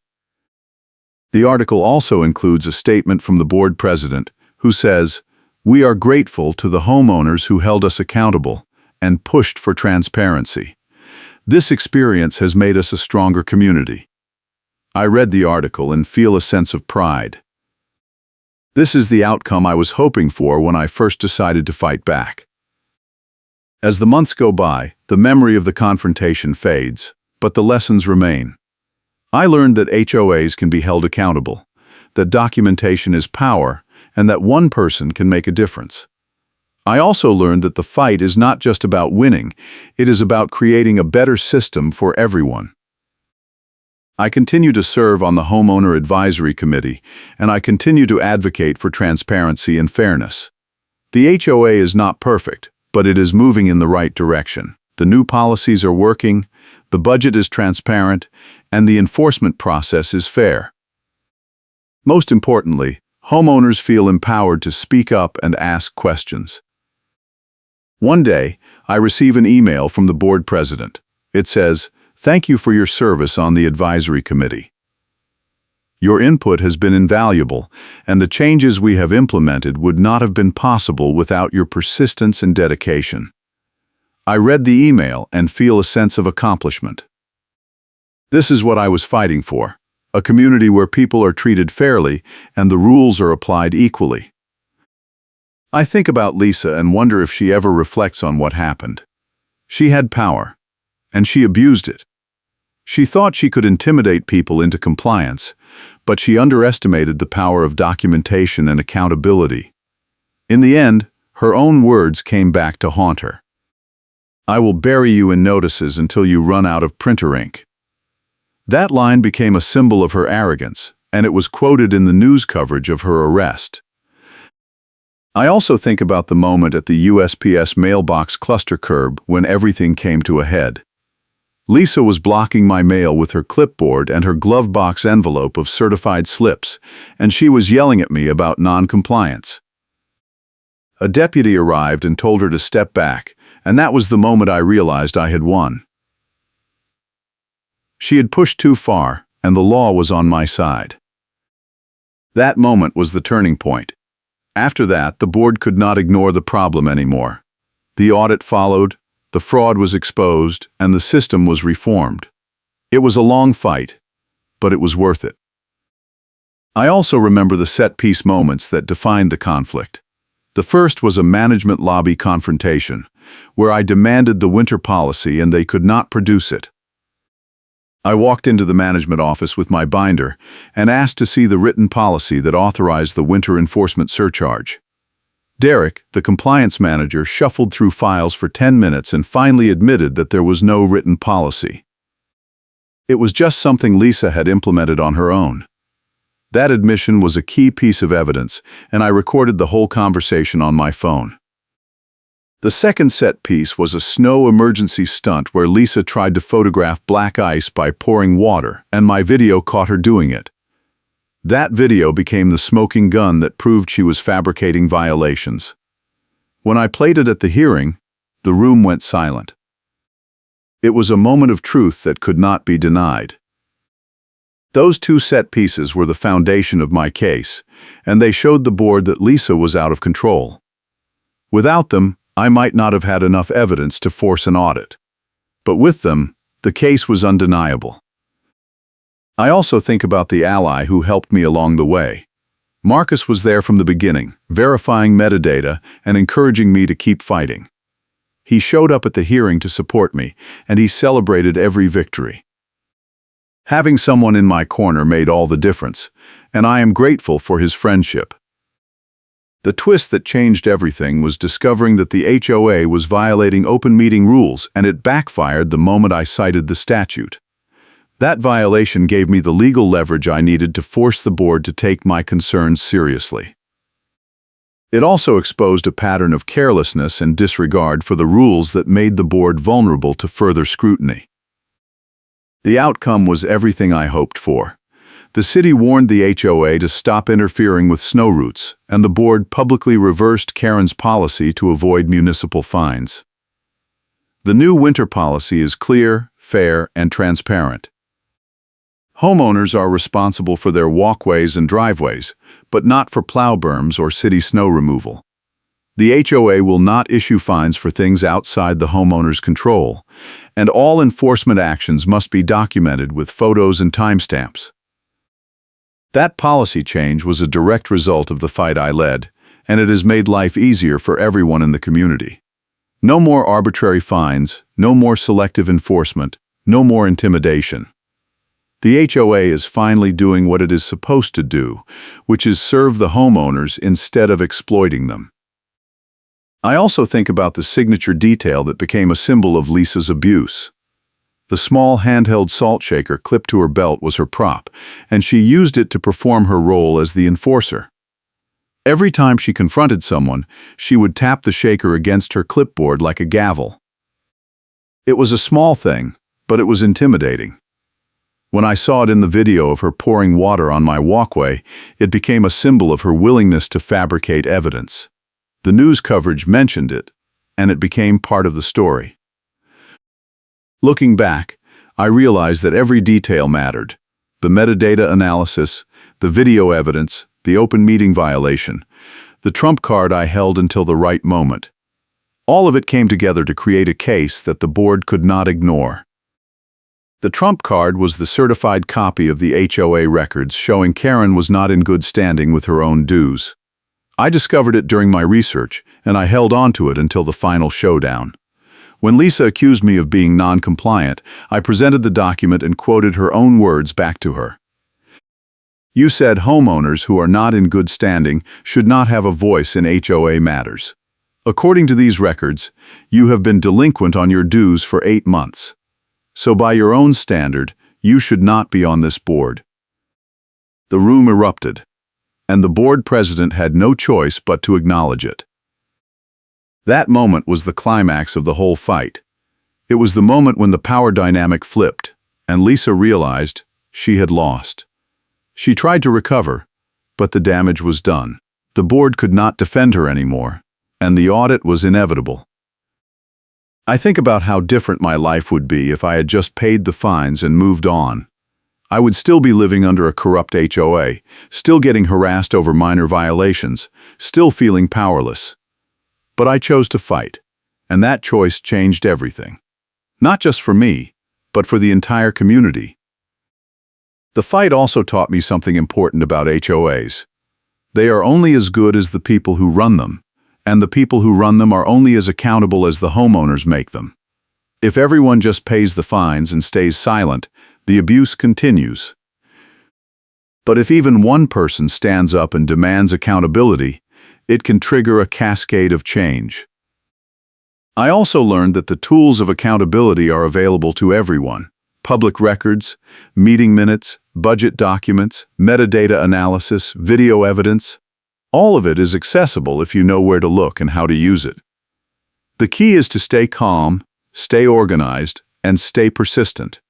The article also includes a statement from the board president, who says, "We are grateful to the homeowners who held us accountable and pushed for transparency. This experience has made us a stronger community." I read the article and feel a sense of pride. This is the outcome I was hoping for when I first decided to fight back. As the months go by, the memory of the confrontation fades, but the lessons remain. I learned that HOAs can be held accountable, that documentation is power, and that one person can make a difference. I also learned that the fight is not just about winning, it is about creating a better system for everyone. I continue to serve on the Homeowner Advisory Committee, and I continue to advocate for transparency and fairness. The HOA is not perfect, but it is moving in the right direction. The new policies are working, the budget is transparent, and the enforcement process is fair. Most importantly, homeowners feel empowered to speak up and ask questions. One day, I receive an email from the board president. It says, "Thank you for your service on the advisory committee. Your input has been invaluable, and the changes we have implemented would not have been possible without your persistence and dedication." I read the email and feel a sense of accomplishment. This is what I was fighting for, a community where people are treated fairly and the rules are applied equally. I think about Lisa and wonder if she ever reflects on what happened. She had power, and she abused it. She thought she could intimidate people into compliance, but she underestimated the power of documentation and accountability. In the end, her own words came back to haunt her. "I will bury you in notices until you run out of printer ink." That line became a symbol of her arrogance, and it was quoted in the news coverage of her arrest. I also think about the moment at the USPS mailbox cluster curb when everything came to a head. Lisa was blocking my mail with her clipboard and her glove box envelope of certified slips, and she was yelling at me about non-compliance. A deputy arrived and told her to step back, and that was the moment I realized I had won. She had pushed too far, and the law was on my side. That moment was the turning point. After that, the board could not ignore the problem anymore. The audit followed, the fraud was exposed, and the system was reformed. It was a long fight, but it was worth it. I also remember the set-piece moments that defined the conflict. The first was a management lobby confrontation, where I demanded the winter policy and they could not produce it. I walked into the management office with my binder and asked to see the written policy that authorized the winter enforcement surcharge. Derek, the compliance manager, shuffled through files for 10 minutes and finally admitted that there was no written policy. It was just something Lisa had implemented on her own. That admission was a key piece of evidence, and I recorded the whole conversation on my phone. The second set piece was a snow emergency stunt where Lisa tried to photograph black ice by pouring water, and my video caught her doing it. That video became the smoking gun that proved she was fabricating violations. When I played it at the hearing, the room went silent. It was a moment of truth that could not be denied. Those two set pieces were the foundation of my case, and they showed the board that Lisa was out of control. Without them, I might not have had enough evidence to force an audit. But with them, the case was undeniable. I also think about the ally who helped me along the way. Marcus was there from the beginning, verifying metadata and encouraging me to keep fighting. He showed up at the hearing to support me, and he celebrated every victory. Having someone in my corner made all the difference, and I am grateful for his friendship. The twist that changed everything was discovering that the HOA was violating open meeting rules, and it backfired the moment I cited the statute. That violation gave me the legal leverage I needed to force the board to take my concerns seriously. It also exposed a pattern of carelessness and disregard for the rules that made the board vulnerable to further scrutiny. The outcome was everything I hoped for. The city warned the HOA to stop interfering with snow routes, and the board publicly reversed Karen's policy to avoid municipal fines. The new winter policy is clear, fair, and transparent. Homeowners are responsible for their walkways and driveways, but not for plow berms or city snow removal. The HOA will not issue fines for things outside the homeowner's control, and all enforcement actions must be documented with photos and timestamps. That policy change was a direct result of the fight I led, and it has made life easier for everyone in the community. No more arbitrary fines, no more selective enforcement, no more intimidation. The HOA is finally doing what it is supposed to do, which is serve the homeowners instead of exploiting them. I also think about the signature detail that became a symbol of Lisa's abuse. The small handheld salt shaker clipped to her belt was her prop, and she used it to perform her role as the enforcer. Every time she confronted someone, she would tap the shaker against her clipboard like a gavel. It was a small thing, but it was intimidating. When I saw it in the video of her pouring water on my walkway, it became a symbol of her willingness to fabricate evidence. The news coverage mentioned it, and it became part of the story. Looking back, I realized that every detail mattered. The metadata analysis, the video evidence, the open meeting violation, the trump card I held until the right moment. All of it came together to create a case that the board could not ignore. The trump card was the certified copy of the HOA records showing Karen was not in good standing with her own dues. I discovered it during my research, and I held on to it until the final showdown. When Lisa accused me of being non-compliant, I presented the document and quoted her own words back to her. "You said homeowners who are not in good standing should not have a voice in HOA matters. According to these records, you have been delinquent on your dues for 8 months. So by your own standard, you should not be on this board." The room erupted, and the board president had no choice but to acknowledge it. That moment was the climax of the whole fight. It was the moment when the power dynamic flipped, and Lisa realized she had lost. She tried to recover, but the damage was done. The board could not defend her anymore, and the audit was inevitable. I think about how different my life would be if I had just paid the fines and moved on. I would still be living under a corrupt HOA, still getting harassed over minor violations, still feeling powerless. But I chose to fight, and that choice changed everything. Not just for me, but for the entire community. The fight also taught me something important about HOAs. They are only as good as the people who run them, and the people who run them are only as accountable as the homeowners make them. If everyone just pays the fines and stays silent, the abuse continues. But if even one person stands up and demands accountability, it can trigger a cascade of change. I also learned that the tools of accountability are available to everyone. Public records, meeting minutes, budget documents, metadata analysis, video evidence. All of it is accessible if you know where to look and how to use it. The key is to stay calm, stay organized, and stay persistent.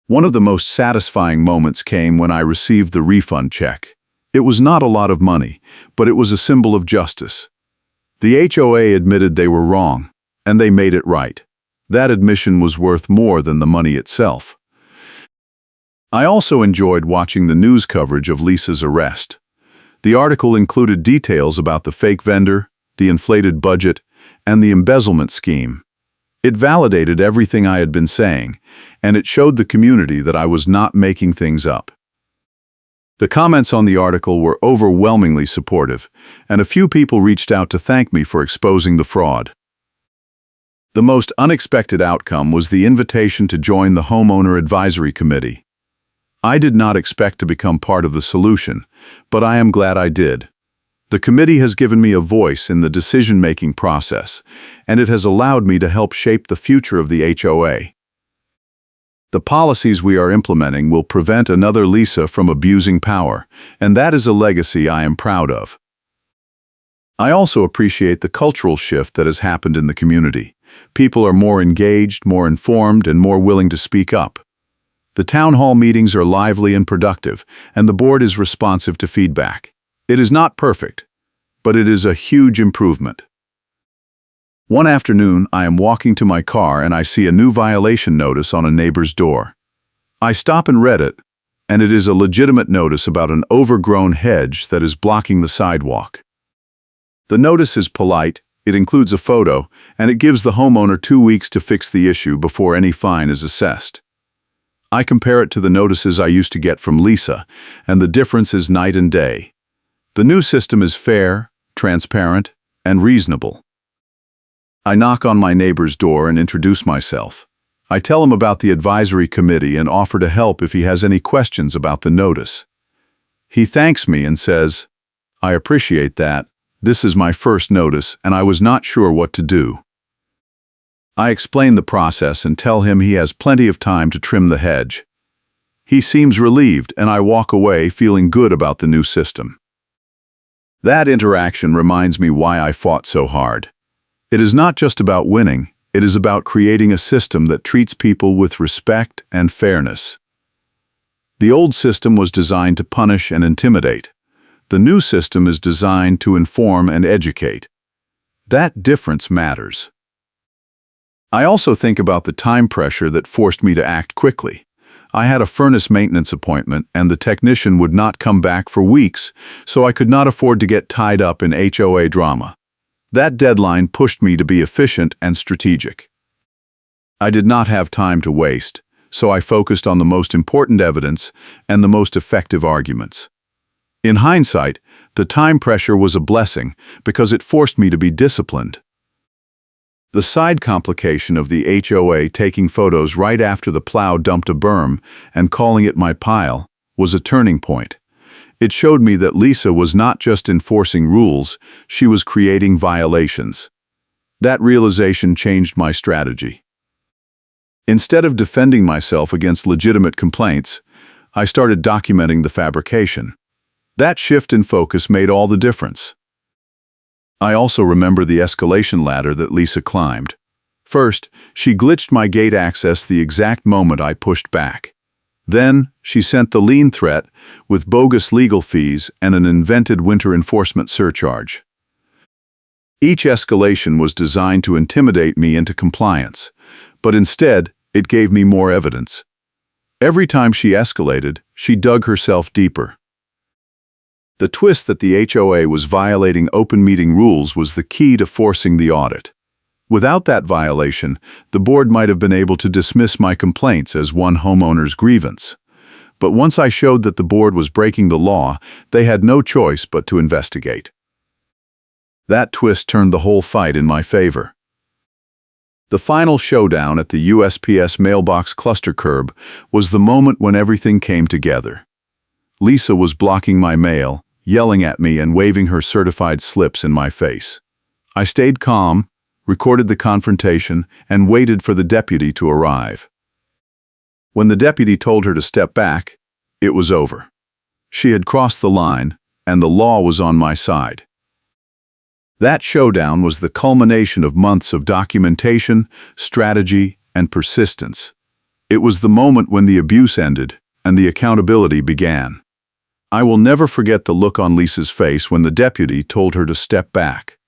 One of the most satisfying moments came when I received the refund check. It was not a lot of money, but it was a symbol of justice. The HOA admitted they were wrong, and they made it right. That admission was worth more than the money itself. I also enjoyed watching the news coverage of Lisa's arrest. The article included details about the fake vendor, the inflated budget, and the embezzlement scheme. It validated everything I had been saying, and it showed the community that I was not making things up. The comments on the article were overwhelmingly supportive, and a few people reached out to thank me for exposing the fraud. The most unexpected outcome was the invitation to join the Homeowner Advisory Committee. I did not expect to become part of the solution, but I am glad I did. The committee has given me a voice in the decision-making process, and it has allowed me to help shape the future of the HOA. The policies we are implementing will prevent another Lisa from abusing power, and that is a legacy I am proud of. I also appreciate the cultural shift that has happened in the community. People are more engaged, more informed, and more willing to speak up. The town hall meetings are lively and productive, and the board is responsive to feedback. It is not perfect, but it is a huge improvement. One afternoon, I am walking to my car and I see a new violation notice on a neighbor's door. I stop and read it, and it is a legitimate notice about an overgrown hedge that is blocking the sidewalk. The notice is polite, it includes a photo, and it gives the homeowner 2 weeks to fix the issue before any fine is assessed. I compare it to the notices I used to get from Lisa, and the difference is night and day. The new system is fair, transparent, and reasonable. I knock on my neighbor's door and introduce myself. I tell him about the advisory committee and offer to help if he has any questions about the notice. He thanks me and says, "I appreciate that. This is my first notice and I was not sure what to do." I explain the process and tell him he has plenty of time to trim the hedge. He seems relieved and I walk away feeling good about the new system. That interaction reminds me why I fought so hard. It is not just about winning, it is about creating a system that treats people with respect and fairness. The old system was designed to punish and intimidate. The new system is designed to inform and educate. That difference matters. I also think about the time pressure that forced me to act quickly. I had a furnace maintenance appointment and the technician would not come back for weeks, so I could not afford to get tied up in HOA drama. That deadline pushed me to be efficient and strategic. I did not have time to waste, so I focused on the most important evidence and the most effective arguments. In hindsight, the time pressure was a blessing because it forced me to be disciplined. The side complication of the HOA taking photos right after the plow dumped a berm and calling it my pile was a turning point. It showed me that Lisa was not just enforcing rules, she was creating violations. That realization changed my strategy. Instead of defending myself against legitimate complaints, I started documenting the fabrication. That shift in focus made all the difference. I also remember the escalation ladder that Lisa climbed. First, she glitched my gate access the exact moment I pushed back. Then, she sent the lien threat with bogus legal fees and an invented winter enforcement surcharge. Each escalation was designed to intimidate me into compliance, but instead, it gave me more evidence. Every time she escalated, she dug herself deeper. The twist that the HOA was violating open meeting rules was the key to forcing the audit. Without that violation, the board might have been able to dismiss my complaints as one homeowner's grievance. But once I showed that the board was breaking the law, they had no choice but to investigate. That twist turned the whole fight in my favor. The final showdown at the USPS mailbox cluster curb was the moment when everything came together. Lisa was blocking my mail, yelling at me and waving her certified slips in my face. I stayed calm, recorded the confrontation, and waited for the deputy to arrive. When the deputy told her to step back, it was over. She had crossed the line, and the law was on my side. That showdown was the culmination of months of documentation, strategy, and persistence. It was the moment when the abuse ended and the accountability began. I will never forget the look on Lisa's face when the deputy told her to step back.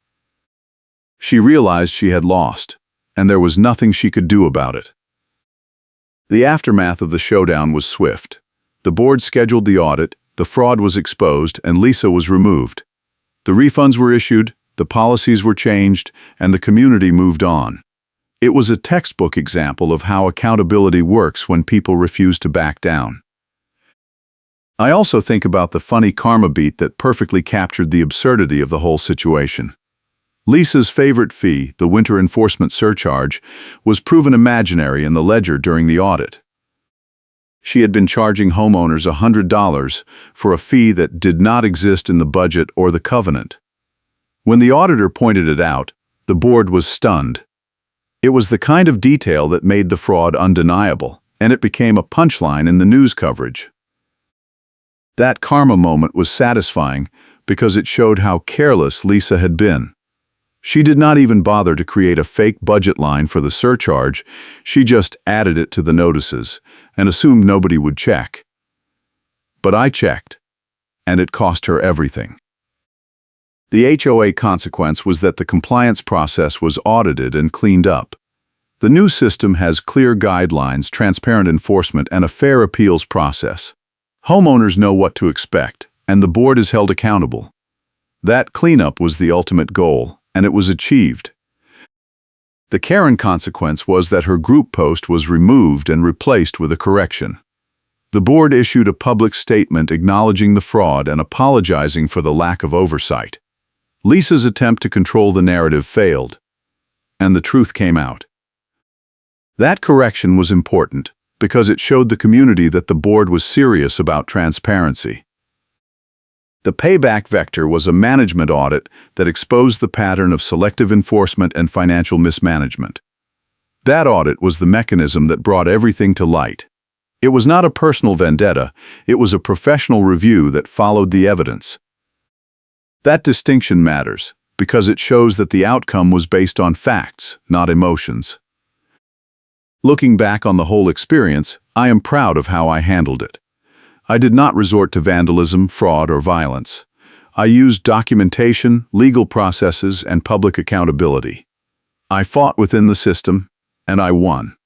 She realized she had lost, and there was nothing she could do about it. The aftermath of the showdown was swift. The board scheduled the audit, the fraud was exposed, and Lisa was removed. The refunds were issued, the policies were changed, and the community moved on. It was a textbook example of how accountability works when people refuse to back down. I also think about the funny karma beat that perfectly captured the absurdity of the whole situation. Lisa's favorite fee, the winter enforcement surcharge, was proven imaginary in the ledger during the audit. She had been charging homeowners $100 for a fee that did not exist in the budget or the covenant. When the auditor pointed it out, the board was stunned. It was the kind of detail that made the fraud undeniable, and it became a punchline in the news coverage. That karma moment was satisfying because it showed how careless Lisa had been. She did not even bother to create a fake budget line for the surcharge. She just added it to the notices and assumed nobody would check. But I checked, and it cost her everything. The HOA consequence was that the compliance process was audited and cleaned up. The new system has clear guidelines, transparent enforcement, and a fair appeals process. Homeowners know what to expect, and the board is held accountable. That cleanup was the ultimate goal, and it was achieved. The Karen consequence was that her group post was removed and replaced with a correction. The board issued a public statement acknowledging the fraud and apologizing for the lack of oversight. Lisa's attempt to control the narrative failed, and the truth came out. That correction was important because it showed the community that the board was serious about transparency. The payback vector was a management audit that exposed the pattern of selective enforcement and financial mismanagement. That audit was the mechanism that brought everything to light. It was not a personal vendetta, it was a professional review that followed the evidence. That distinction matters because it shows that the outcome was based on facts, not emotions. Looking back on the whole experience, I am proud of how I handled it. I did not resort to vandalism, fraud, or violence. I used documentation, legal processes, and public accountability. I fought within the system, and I won.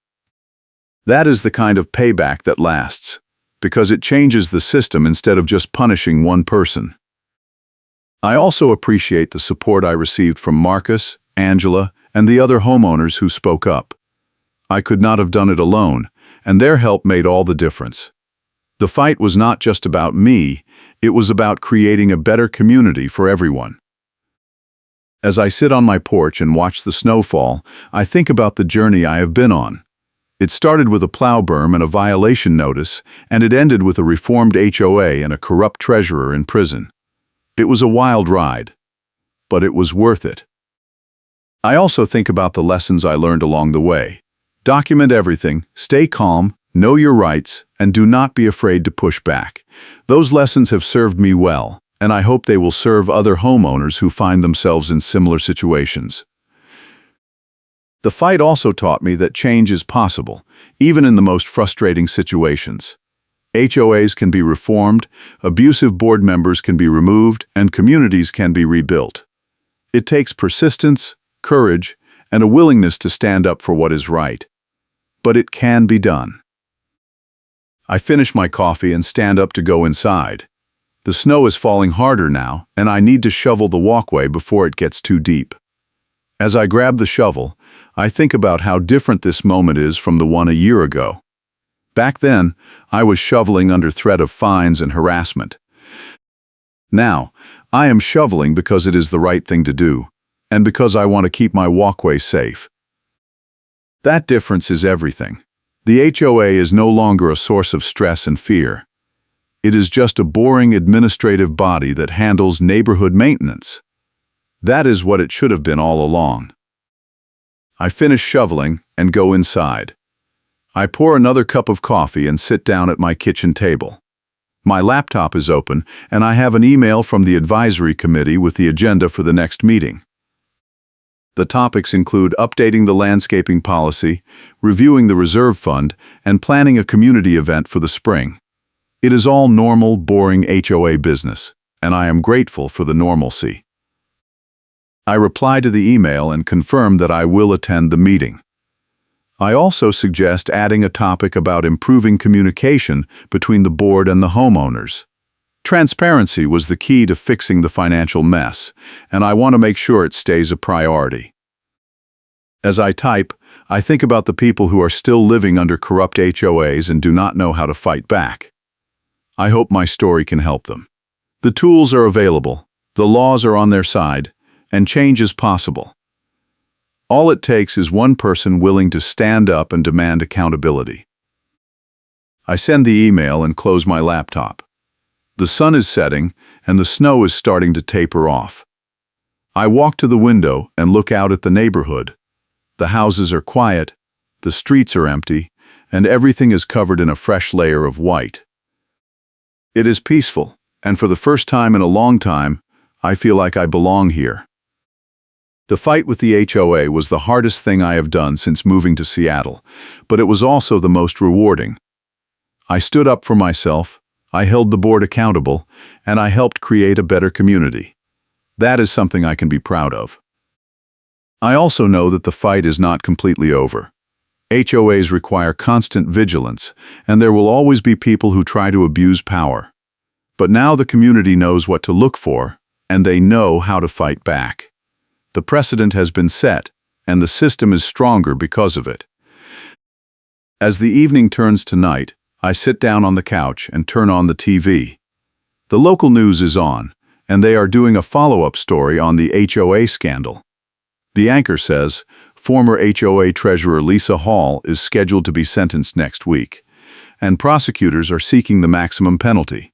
That is the kind of payback that lasts, because it changes the system instead of just punishing one person. I also appreciate the support I received from Marcus, Angela, and the other homeowners who spoke up. I could not have done it alone, and their help made all the difference. The fight was not just about me, it was about creating a better community for everyone. As I sit on my porch and watch the snow fall, I think about the journey I have been on. It started with a plow berm and a violation notice, and it ended with a reformed HOA and a corrupt treasurer in prison. It was a wild ride, but it was worth it. I also think about the lessons I learned along the way. Document everything, stay calm, know your rights, and do not be afraid to push back. Those lessons have served me well, and I hope they will serve other homeowners who find themselves in similar situations. The fight also taught me that change is possible, even in the most frustrating situations. HOAs can be reformed, abusive board members can be removed, and communities can be rebuilt. It takes persistence, courage, and a willingness to stand up for what is right. But it can be done. I finish my coffee and stand up to go inside. The snow is falling harder now, and I need to shovel the walkway before it gets too deep. As I grab the shovel, I think about how different this moment is from the one a year ago. Back then, I was shoveling under threat of fines and harassment. Now, I am shoveling because it is the right thing to do, and because I want to keep my walkway safe. That difference is everything. The HOA is no longer a source of stress and fear. It is just a boring administrative body that handles neighborhood maintenance. That is what it should have been all along. I finish shoveling and go inside. I pour another cup of coffee and sit down at my kitchen table. My laptop is open, and I have an email from the advisory committee with the agenda for the next meeting. The topics include updating the landscaping policy, reviewing the reserve fund, and planning a community event for the spring. It is all normal, boring HOA business, and I am grateful for the normalcy. I reply to the email and confirm that I will attend the meeting. I also suggest adding a topic about improving communication between the board and the homeowners. Transparency was the key to fixing the financial mess, and I want to make sure it stays a priority. As I type, I think about the people who are still living under corrupt HOAs and do not know how to fight back. I hope my story can help them. The tools are available, the laws are on their side, and change is possible. All it takes is one person willing to stand up and demand accountability. I send the email and close my laptop. The sun is setting, and the snow is starting to taper off. I walk to the window and look out at the neighborhood. The houses are quiet, the streets are empty, and everything is covered in a fresh layer of white. It is peaceful, and for the first time in a long time, I feel like I belong here. The fight with the HOA was the hardest thing I have done since moving to Seattle, but it was also the most rewarding. I stood up for myself, I held the board accountable, and I helped create a better community. That is something I can be proud of. I also know that the fight is not completely over. HOAs require constant vigilance, and there will always be people who try to abuse power. But now the community knows what to look for, and they know how to fight back. The precedent has been set, and the system is stronger because of it. As the evening turns to night, I sit down on the couch and turn on the TV. The local news is on, and they are doing a follow-up story on the HOA scandal. The anchor says, former HOA treasurer Lisa Hall is scheduled to be sentenced next week, and prosecutors are seeking the maximum penalty.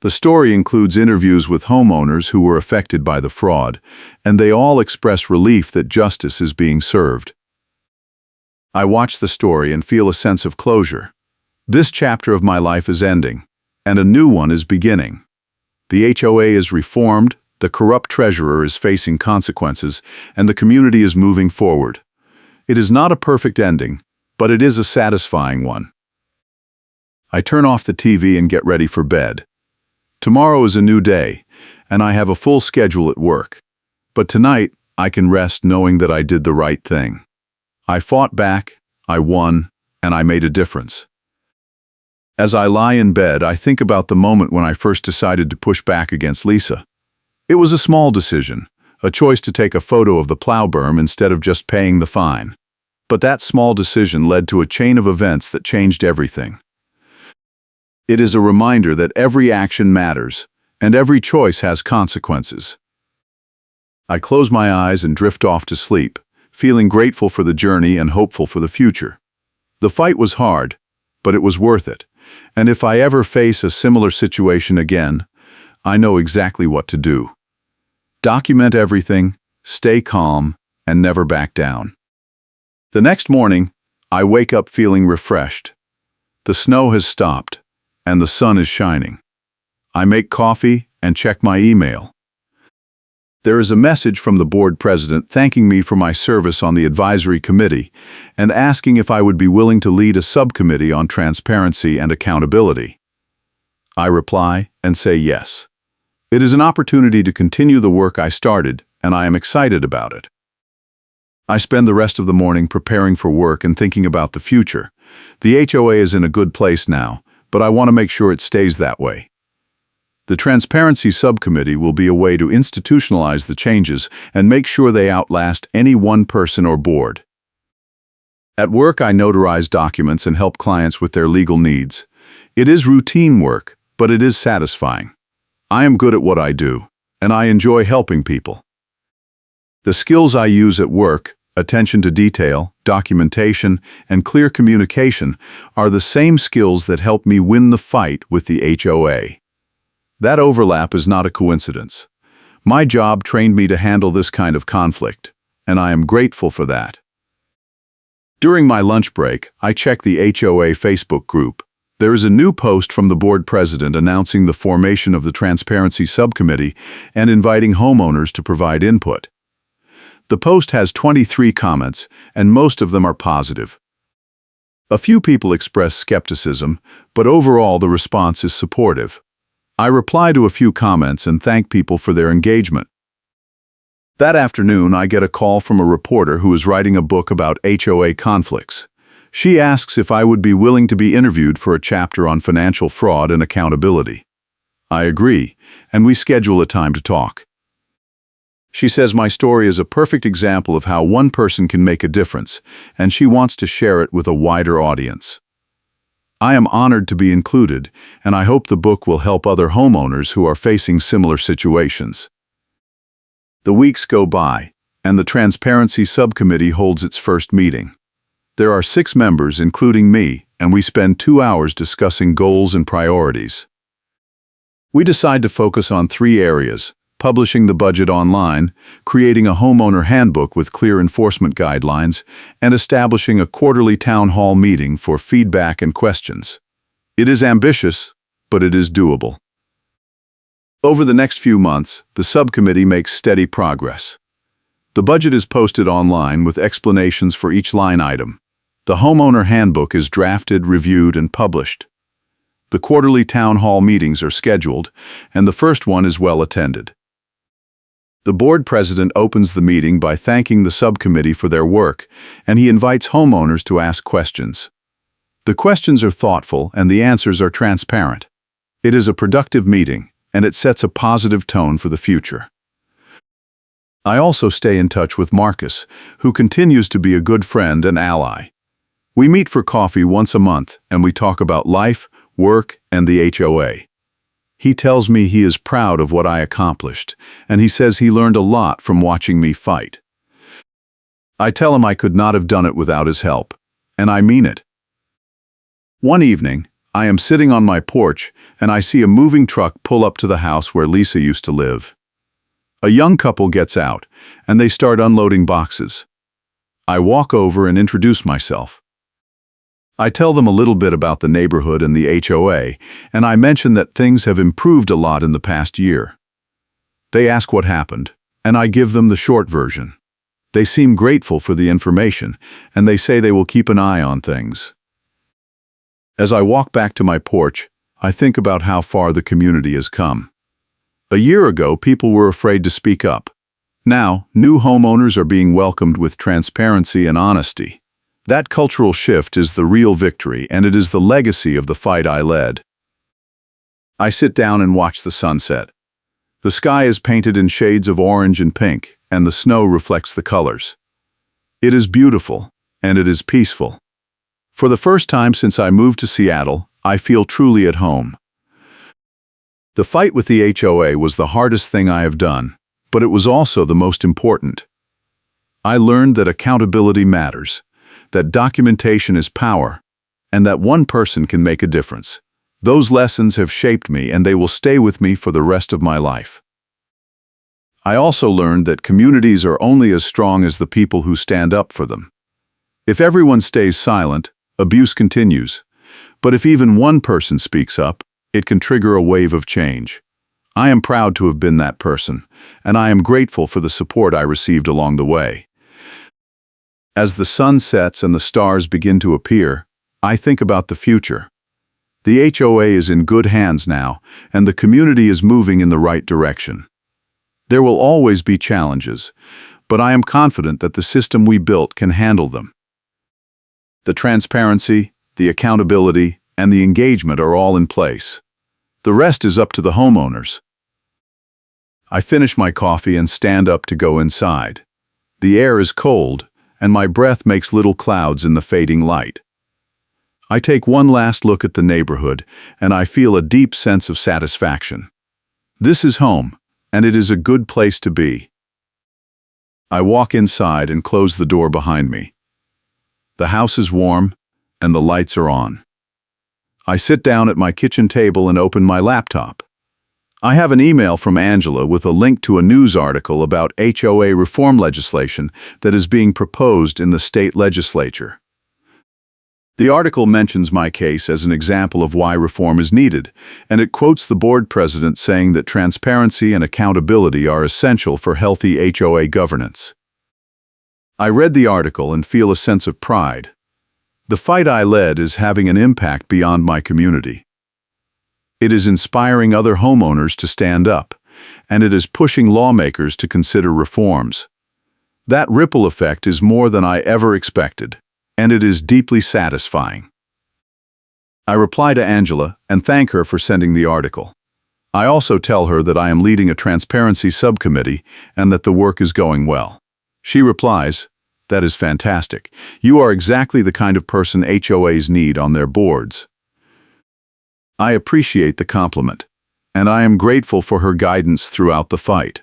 The story includes interviews with homeowners who were affected by the fraud, and they all express relief that justice is being served. I watch the story and feel a sense of closure. This chapter of my life is ending, and a new one is beginning. The HOA is reformed, the corrupt treasurer is facing consequences, and the community is moving forward. It is not a perfect ending, but it is a satisfying one. I turn off the TV and get ready for bed. Tomorrow is a new day, and I have a full schedule at work. But tonight, I can rest knowing that I did the right thing. I fought back, I won, and I made a difference. As I lie in bed, I think about the moment when I first decided to push back against Lisa. It was a small decision, a choice to take a photo of the Plow berm instead of just paying the fine. But that small decision led to a chain of events that changed everything. It is a reminder that every action matters, and every choice has consequences. I close my eyes and drift off to sleep, feeling grateful for the journey and hopeful for the future. The fight was hard, but it was worth it, and if I ever face a similar situation again, I know exactly what to do. Document everything, stay calm, and never back down. The next morning, I wake up feeling refreshed. The snow has stopped, and the sun is shining. I make coffee and check my email. There is a message from the board president thanking me for my service on the advisory committee and asking if I would be willing to lead a subcommittee on transparency and accountability. I reply and say yes. It is an opportunity to continue the work I started, and I am excited about it. I spend the rest of the morning preparing for work and thinking about the future. The HOA is in a good place now, but I want to make sure it stays that way. The Transparency Subcommittee will be a way to institutionalize the changes and make sure they outlast any one person or board. At work, I notarize documents and help clients with their legal needs. It is routine work, but it is satisfying. I am good at what I do, and I enjoy helping people. The skills I use at work, attention to detail, documentation, and clear communication, are the same skills that help me win the fight with the HOA. That overlap is not a coincidence. My job trained me to handle this kind of conflict, and I am grateful for that. During my lunch break, I check the HOA Facebook group. There is a new post from the board president announcing the formation of the Transparency Subcommittee and inviting homeowners to provide input. The post has 23 comments, and most of them are positive. A few people express skepticism, but overall the response is supportive. I reply to a few comments and thank people for their engagement. That afternoon, I get a call from a reporter who is writing a book about HOA conflicts. She asks if I would be willing to be interviewed for a chapter on financial fraud and accountability. I agree, and we schedule a time to talk. She says my story is a perfect example of how one person can make a difference, and she wants to share it with a wider audience. I am honored to be included, and I hope the book will help other homeowners who are facing similar situations. The weeks go by, and the Transparency Subcommittee holds its first meeting. There are 6 members, including me, and we spend 2 hours discussing goals and priorities. We decide to focus on 3 areas: publishing the budget online, creating a homeowner handbook with clear enforcement guidelines, and establishing a quarterly town hall meeting for feedback and questions. It is ambitious, but it is doable. Over the next few months, the subcommittee makes steady progress. The budget is posted online with explanations for each line item. The homeowner handbook is drafted, reviewed, and published. The quarterly town hall meetings are scheduled, and the first one is well attended. The board president opens the meeting by thanking the subcommittee for their work, and he invites homeowners to ask questions. The questions are thoughtful and the answers are transparent. It is a productive meeting, and it sets a positive tone for the future. I also stay in touch with Marcus, who continues to be a good friend and ally. We meet for coffee once a month, and we talk about life, work, and the HOA. He tells me he is proud of what I accomplished, and he says he learned a lot from watching me fight. I tell him I could not have done it without his help, and I mean it. One evening, I am sitting on my porch, and I see a moving truck pull up to the house where Lisa used to live. A young couple gets out, and they start unloading boxes. I walk over and introduce myself. I tell them a little bit about the neighborhood and the HOA, and I mention that things have improved a lot in the past year. They ask what happened, and I give them the short version. They seem grateful for the information, and they say they will keep an eye on things. As I walk back to my porch, I think about how far the community has come. A year ago, people were afraid to speak up. Now, new homeowners are being welcomed with transparency and honesty. That cultural shift is the real victory, and it is the legacy of the fight I led. I sit down and watch the sunset. The sky is painted in shades of orange and pink, and the snow reflects the colors. It is beautiful, and it is peaceful. For the first time since I moved to Seattle, I feel truly at home. The fight with the HOA was the hardest thing I have done, but it was also the most important. I learned that accountability matters, that documentation is power, and that one person can make a difference. Those lessons have shaped me, and they will stay with me for the rest of my life. I also learned that communities are only as strong as the people who stand up for them. If everyone stays silent, abuse continues. But if even one person speaks up, it can trigger a wave of change. I am proud to have been that person, and I am grateful for the support I received along the way. As the sun sets and the stars begin to appear, I think about the future. The HOA is in good hands now, and the community is moving in the right direction. There will always be challenges, but I am confident that the system we built can handle them. The transparency, the accountability, and the engagement are all in place. The rest is up to the homeowners. I finish my coffee and stand up to go inside. The air is cold, and my breath makes little clouds in the fading light. I take one last look at the neighborhood, and I feel a deep sense of satisfaction. This is home, and it is a good place to be. I walk inside and close the door behind me. The house is warm, and the lights are on. I sit down at my kitchen table and open my laptop. I have an email from Angela with a link to a news article about HOA reform legislation that is being proposed in the state legislature. The article mentions my case as an example of why reform is needed, and it quotes the board president saying that transparency and accountability are essential for healthy HOA governance. I read the article and feel a sense of pride. The fight I led is having an impact beyond my community. It is inspiring other homeowners to stand up, and it is pushing lawmakers to consider reforms. That ripple effect is more than I ever expected, and it is deeply satisfying. I reply to Angela and thank her for sending the article. I also tell her that I am leading a transparency subcommittee and that the work is going well. She replies, "That is fantastic. You are exactly the kind of person HOAs need on their boards." I appreciate the compliment, and I am grateful for her guidance throughout the fight.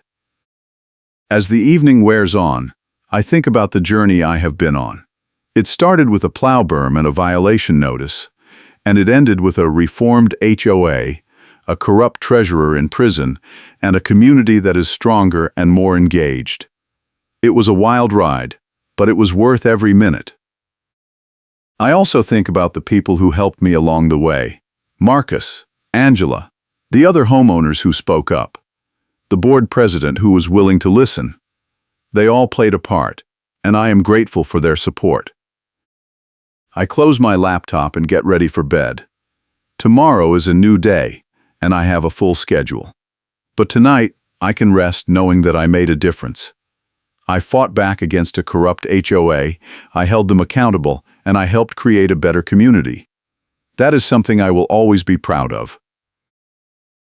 As the evening wears on, I think about the journey I have been on. It started with a plow berm and a violation notice, and it ended with a reformed HOA, a corrupt treasurer in prison, and a community that is stronger and more engaged. It was a wild ride, but it was worth every minute. I also think about the people who helped me along the way. Marcus, Angela, the other homeowners who spoke up, the board president who was willing to listen, They all played a part, and I am grateful for their support. I close my laptop and get ready for bed. Tomorrow is a new day, and I have a full schedule. But tonight, I can rest knowing that I made a difference. I fought back against a corrupt HOA, I held them accountable, and I helped create a better community. That is something I will always be proud of.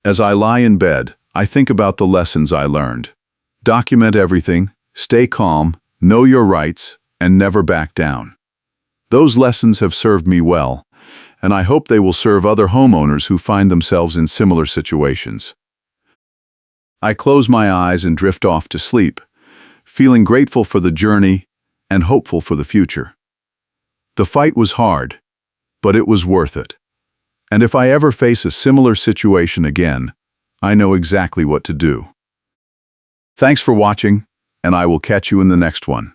As I lie in bed, I think about the lessons I learned. Document everything, stay calm, know your rights, and never back down. Those lessons have served me well, and I hope they will serve other homeowners who find themselves in similar situations. I close my eyes and drift off to sleep, feeling grateful for the journey and hopeful for the future. The fight was hard, but it was worth it. And if I ever face a similar situation again, I know exactly what to do. Thanks for watching, and I will catch you in the next one.